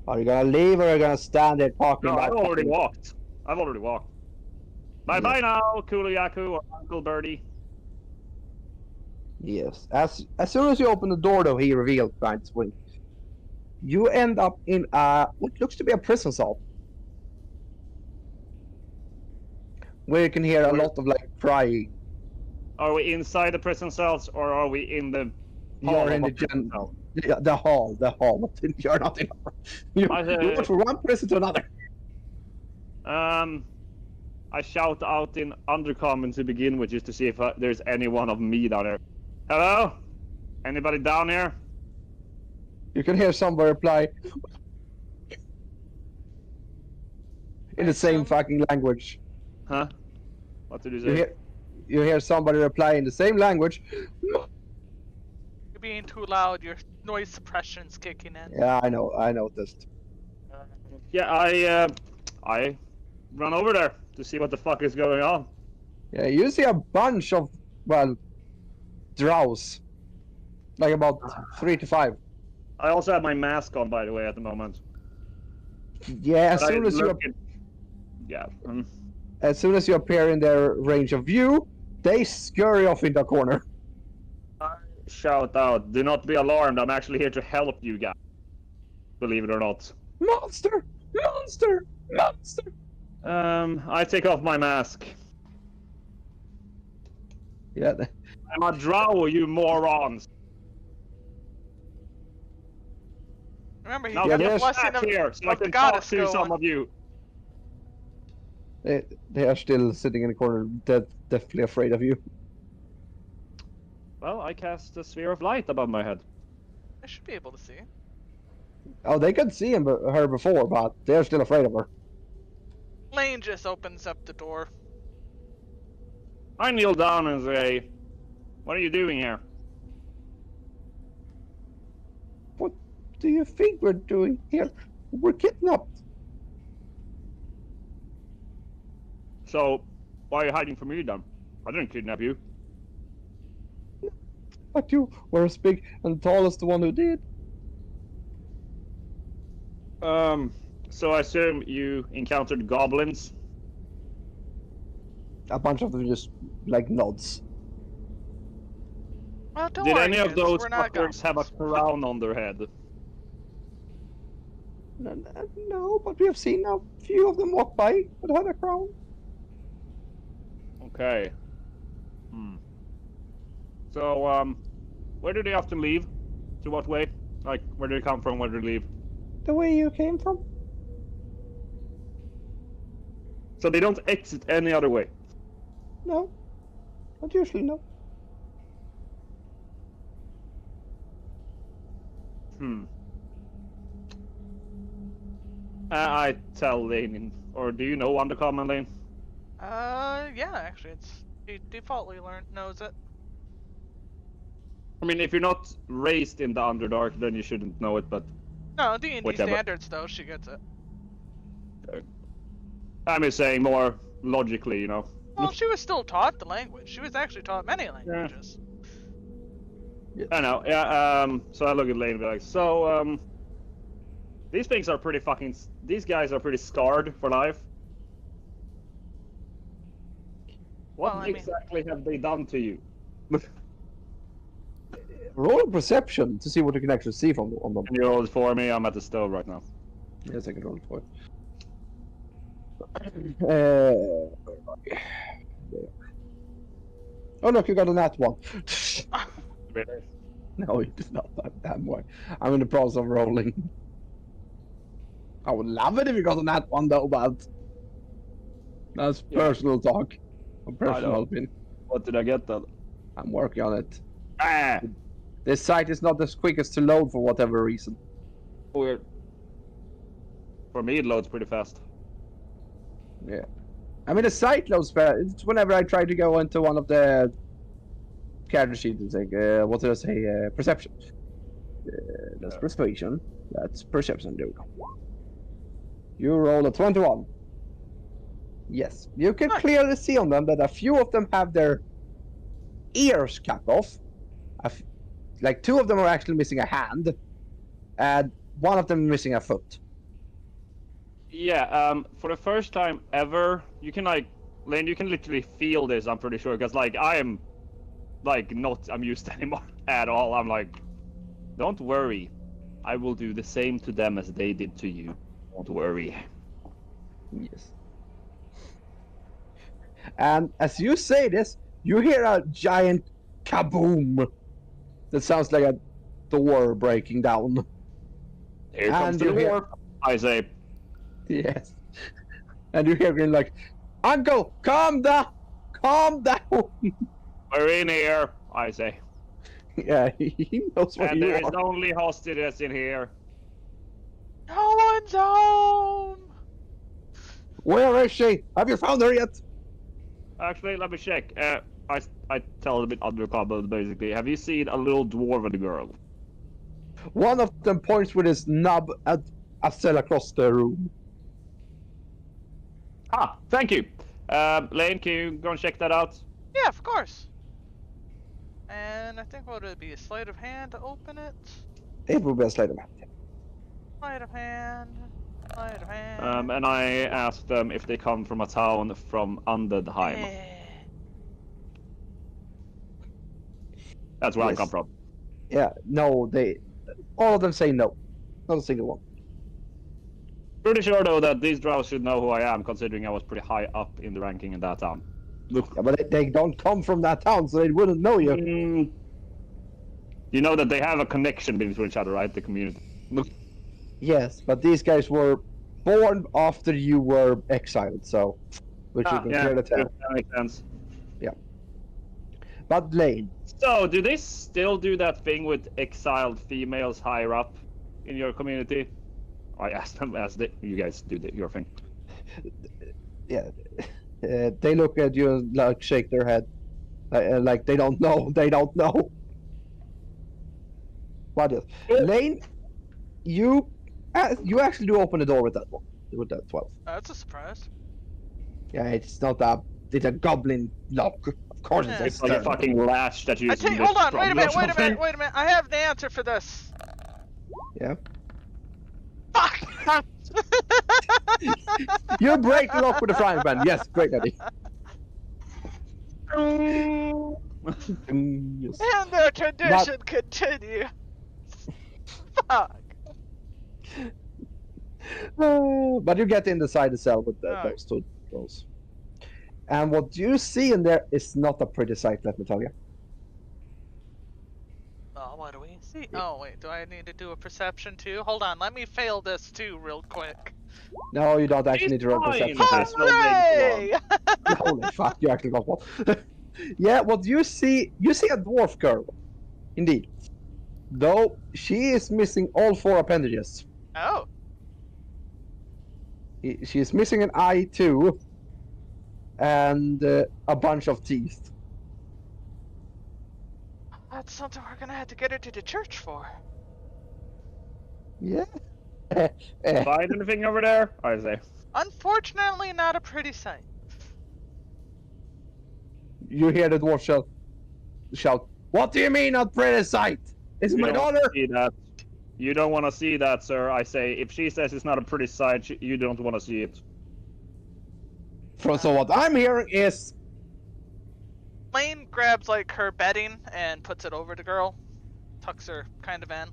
Are you gonna leave or are you gonna stand there talking No, about I've already fucking- walked. Bye bye now, Kuluyaku or Uncle Birdie. Yes. As soon as you open the door, though, he revealed behind his wing. You end up in what looks to be a prison cell, where you can hear a lot of like crying. Are we inside the prison cells or are we in the You're hall in of a the prison cell? The hall. You're not in. You I said- went from one prison to another. I shout out in undercommon to begin with just to see if there's anyone of me down there. Hello? Anybody down here? You can hear somebody reply in the same fucking language. Huh? What did you You say? hear somebody reply in the same language. You're being too loud, your noise suppression's kicking in. Yeah, I know. I noticed. Yeah, I run over there to see what the fuck is going on. Yeah, you see a bunch of drows, like about 3 to 5. I also have my mask on, by the way, at the moment. Yeah, as But I soon as you look at- Yeah. as soon as you appear in their range of view, they scurry off in the corner. Shout out. Do not be alarmed. I'm actually here to help you guys. Believe it or not. Monster! Monster! Monster! I take off my mask. Yeah, I'm a drow, you morons. Remember, he Now got Yeah, the there's blessing back of, here so I of the can talk goddess to going. some of you. They are still sitting in the corner, deathly afraid of you. Well, I cast a sphere of light above my head. I should be able to see. Oh, they could see her before, but they're still afraid of her. Lane just opens up the door. I kneel down and say, "What are you doing here?" What do you think we're doing here? We're kidnapped. So, why are you hiding from me then? I didn't kidnap you. But you were as big and tall as the one who did. So I assume you encountered goblins? A bunch of them just like nods. Well, don't Did worry, any of kids, those we're not fuckers have a goblins. crown on their head? No, but we have seen a few of them walk by without a crown. Okay. So, where do they often leave? To what way? Like, where do they come from? Where do they leave? The way you came from? So they don't exit any other way? No. Not usually, no. I tell Lane, or do you know Undercommon, Lane? Yeah, actually, he defaultly knows it. I mean, if you're not raised in the Underdark, then you shouldn't know it, but No, D&D Whatever. standards, though, she gets it. I'm just saying more logically, you know. Well, she was still taught the language. She was actually taught many languages. I know, yeah, so I look at Lane and be like, so, these things are pretty fucking... These guys are pretty scarred for life. What Well, I mean- exactly have they done to you? Roll a perception to see what you can actually see from on them. Can you roll it for me? I'm at the stove right now. Yes, I can roll it for you. There. Oh look, you got a nat one. Really? No, you did not that damn way. I'm in the process of rolling. I would love it if you got a nat one though, but that's Yeah. personal talk. A personal know. opinion. What did I get then? I'm working on it. Ah! This site is not as quick as to load for whatever reason. Weird. For me, it loads pretty fast. Yeah. I mean, the site loads fast. It's whenever I try to go into one of the character sheets, it's like, what did I say? Perception. That's persuasion. That's perception, dude. You roll a 21. Yes. You can Nice. clearly see on them that a few of them have their ears cut off. Like, two of them are actually missing a hand. And one of them missing a foot. Yeah, for the first time ever, you can like, Lane, you can literally feel this, I'm pretty sure, because like, I am, like, not amused anymore at all. I'm like, don't worry. I will do the same to them as they did to you. Don't worry. Yes. And as you say this, you hear a giant kaboom that sounds like a door breaking down. Here comes And the you hear- war, I say. Yes. And you hear him like, Uncle, calm down! Calm down! We're in here, I say. Yeah, he knows where And you there is are. only hostages in here. No one's home! Where is she? Have you found her yet? Actually, let me check. I tell a bit undercover, basically. Have you seen a little dwarven girl? One of them points with his knob at Estelle across the room. Ah, thank you. Lane, can you go and check that out? Yeah, of course. And I think what would it be? A sleight of hand to open it? It will be a sleight of hand. Sleight of hand. Sleight of hand. And I asked them if they come from a town from Underheim. Eh. That's where Yes. I come from. Yeah, no, all of them say no. Not a single one. Pretty sure though that these drows should know who I am, considering I was pretty high up in the ranking in that town. Look. Yeah, but they don't come from that town, so they wouldn't know you. You know that they have a connection between each other, right? The community. Look. Yes, but these guys were born after you were exiled, so which you can yeah, clearly tell. that makes sense. But Lane, So, do they still do that thing with exiled females higher up in your community? I asked them as you guys do your thing. yeah, they look at you and like shake their head, like they don't know. They don't know. What is Lane? You actually do open the door with that one, with that 12. That's a surprise. Yeah, it's not it's a goblin lock. Of course, Yeah. It's like a fucking lash that you. Hold on, wait a minute. I have the answer for this. Yeah. Fuck! You break the lock with a frying pan. Yes, great idea. Yes. And the tradition continue. Fuck. But you get inside the cell with those two rolls. And what you see in there is not a pretty sight, let me tell you. Oh, what do we see? Oh, wait, do I need to do a perception too? Hold on, let me fail this too real quick. No, you don't actually need to roll fine. perception. for this. Hooray! Holy fuck, you actually got one. Yeah, what you see a dwarf girl. Indeed. Though she is missing all 4 appendages. Oh, She is missing an eye too. And a bunch of teeth. that's something we're gonna have to get her to the church for. Yeah. Find anything over there? I say. Unfortunately, not a pretty sight. You hear the dwarf shout, "What do you mean not pretty sight? It's You my don't daughter!" see that. You don't want to see that, sir. I say, if she says it's not a pretty sight, you don't want to see it. So what I'm hearing is, Lane grabs like her bedding and puts it over the girl, tucks her kind of in.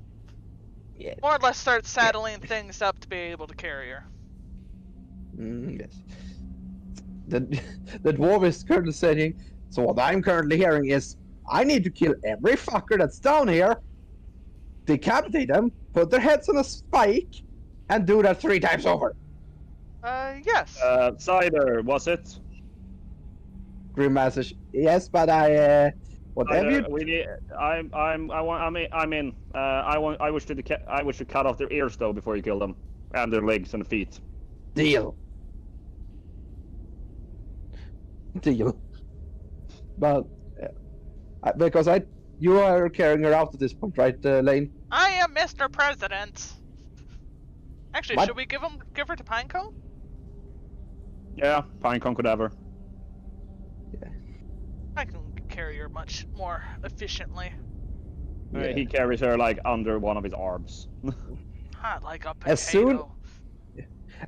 Yeah. More or less starts saddling things up to be able to carry her. yes. The dwarf is currently saying, so what I'm currently hearing is, I need to kill every fucker that's down here, decapitate them, put their heads on a spike, and do that 3 times over. Yes. Cider, was it? Grimace, yes, but I, whatever you... We need. I wish to cut off their ears though before you kill them, and their legs and feet. Deal. But because you are carrying her out at this point, right, Lane? I am Mr. President. Actually, What? should we give her to Pinecone? Yeah, Pinecone could have her. I can carry her much more efficiently. Yeah. He carries her like under one of his arms. Hot like a potato.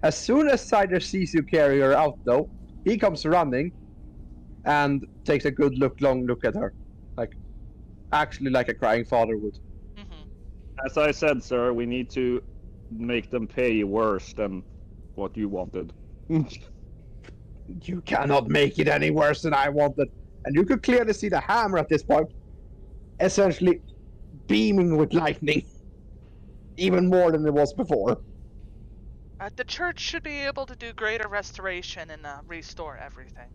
As soon as Cider sees you carry her out, though, he comes running and takes a good long look at her, actually like a crying father would. Mm-hmm. As I said, sir, we need to make them pay worse than what you wanted. You cannot make it any worse than I wanted. And you could clearly see the hammer at this point, essentially beaming with lightning, even more than it was before. The church should be able to do greater restoration and restore everything.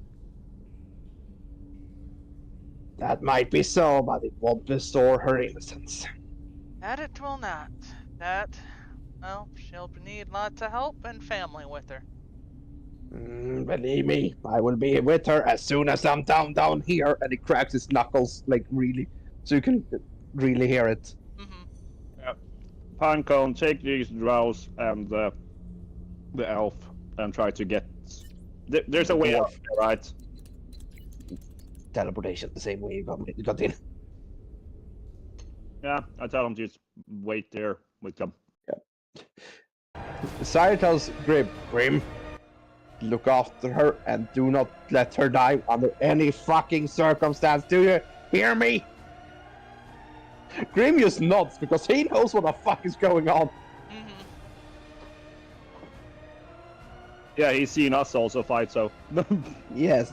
That might be so, but it won't restore her innocence. That it will not. That, well, she'll need lots of help and family with her. Believe me, I will be with her as soon as I'm down here. And he cracks his knuckles, like, really, so you can really hear it. Mm-hmm. Pinecone, take these drows and the elf and try to get. There's a way out there, right? Teleportation, the same way you got in. Yeah, I tell him to just wait there with them. Sire tells Grim, look after her and do not let her die under any fucking circumstance. Do you hear me? Grim just nods because he knows what the fuck is going on. Mm-hmm. Yeah, he's seen us also fight, so. Yes,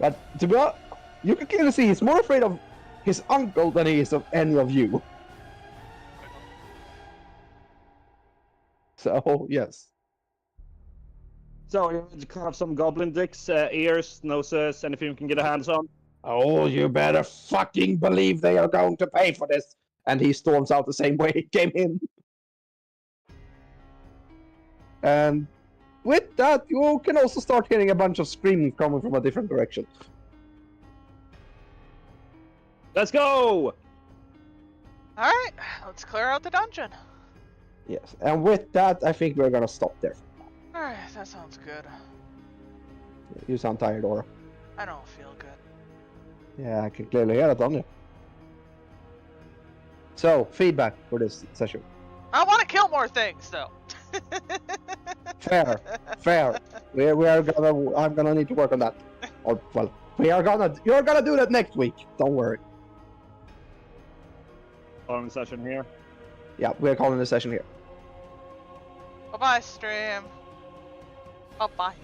but to be honest, you can clearly see he's more afraid of his uncle than he is of any of you. So, yes. So you cut off some goblin dicks, ears, noses, anything you can get a hands on. Oh, you better fucking believe they are going to pay for this. And he storms out the same way he came in. And with that, you can also start hearing a bunch of screaming coming from a different direction. Let's go! Alright, let's clear out the dungeon. Yes, and with that, I think we're gonna stop there. Alright, that sounds good. You sound tired, Aura. I don't feel good. Yeah, I can clearly hear it on you. So, feedback for this session. I want to kill more things, though. Fair, fair. We are gonna. I'm gonna need to work on that. Or well, you're gonna do that next week. Don't worry. Calling the session here. Yeah, we're calling the session here. Bye-bye, stream. Bye-bye.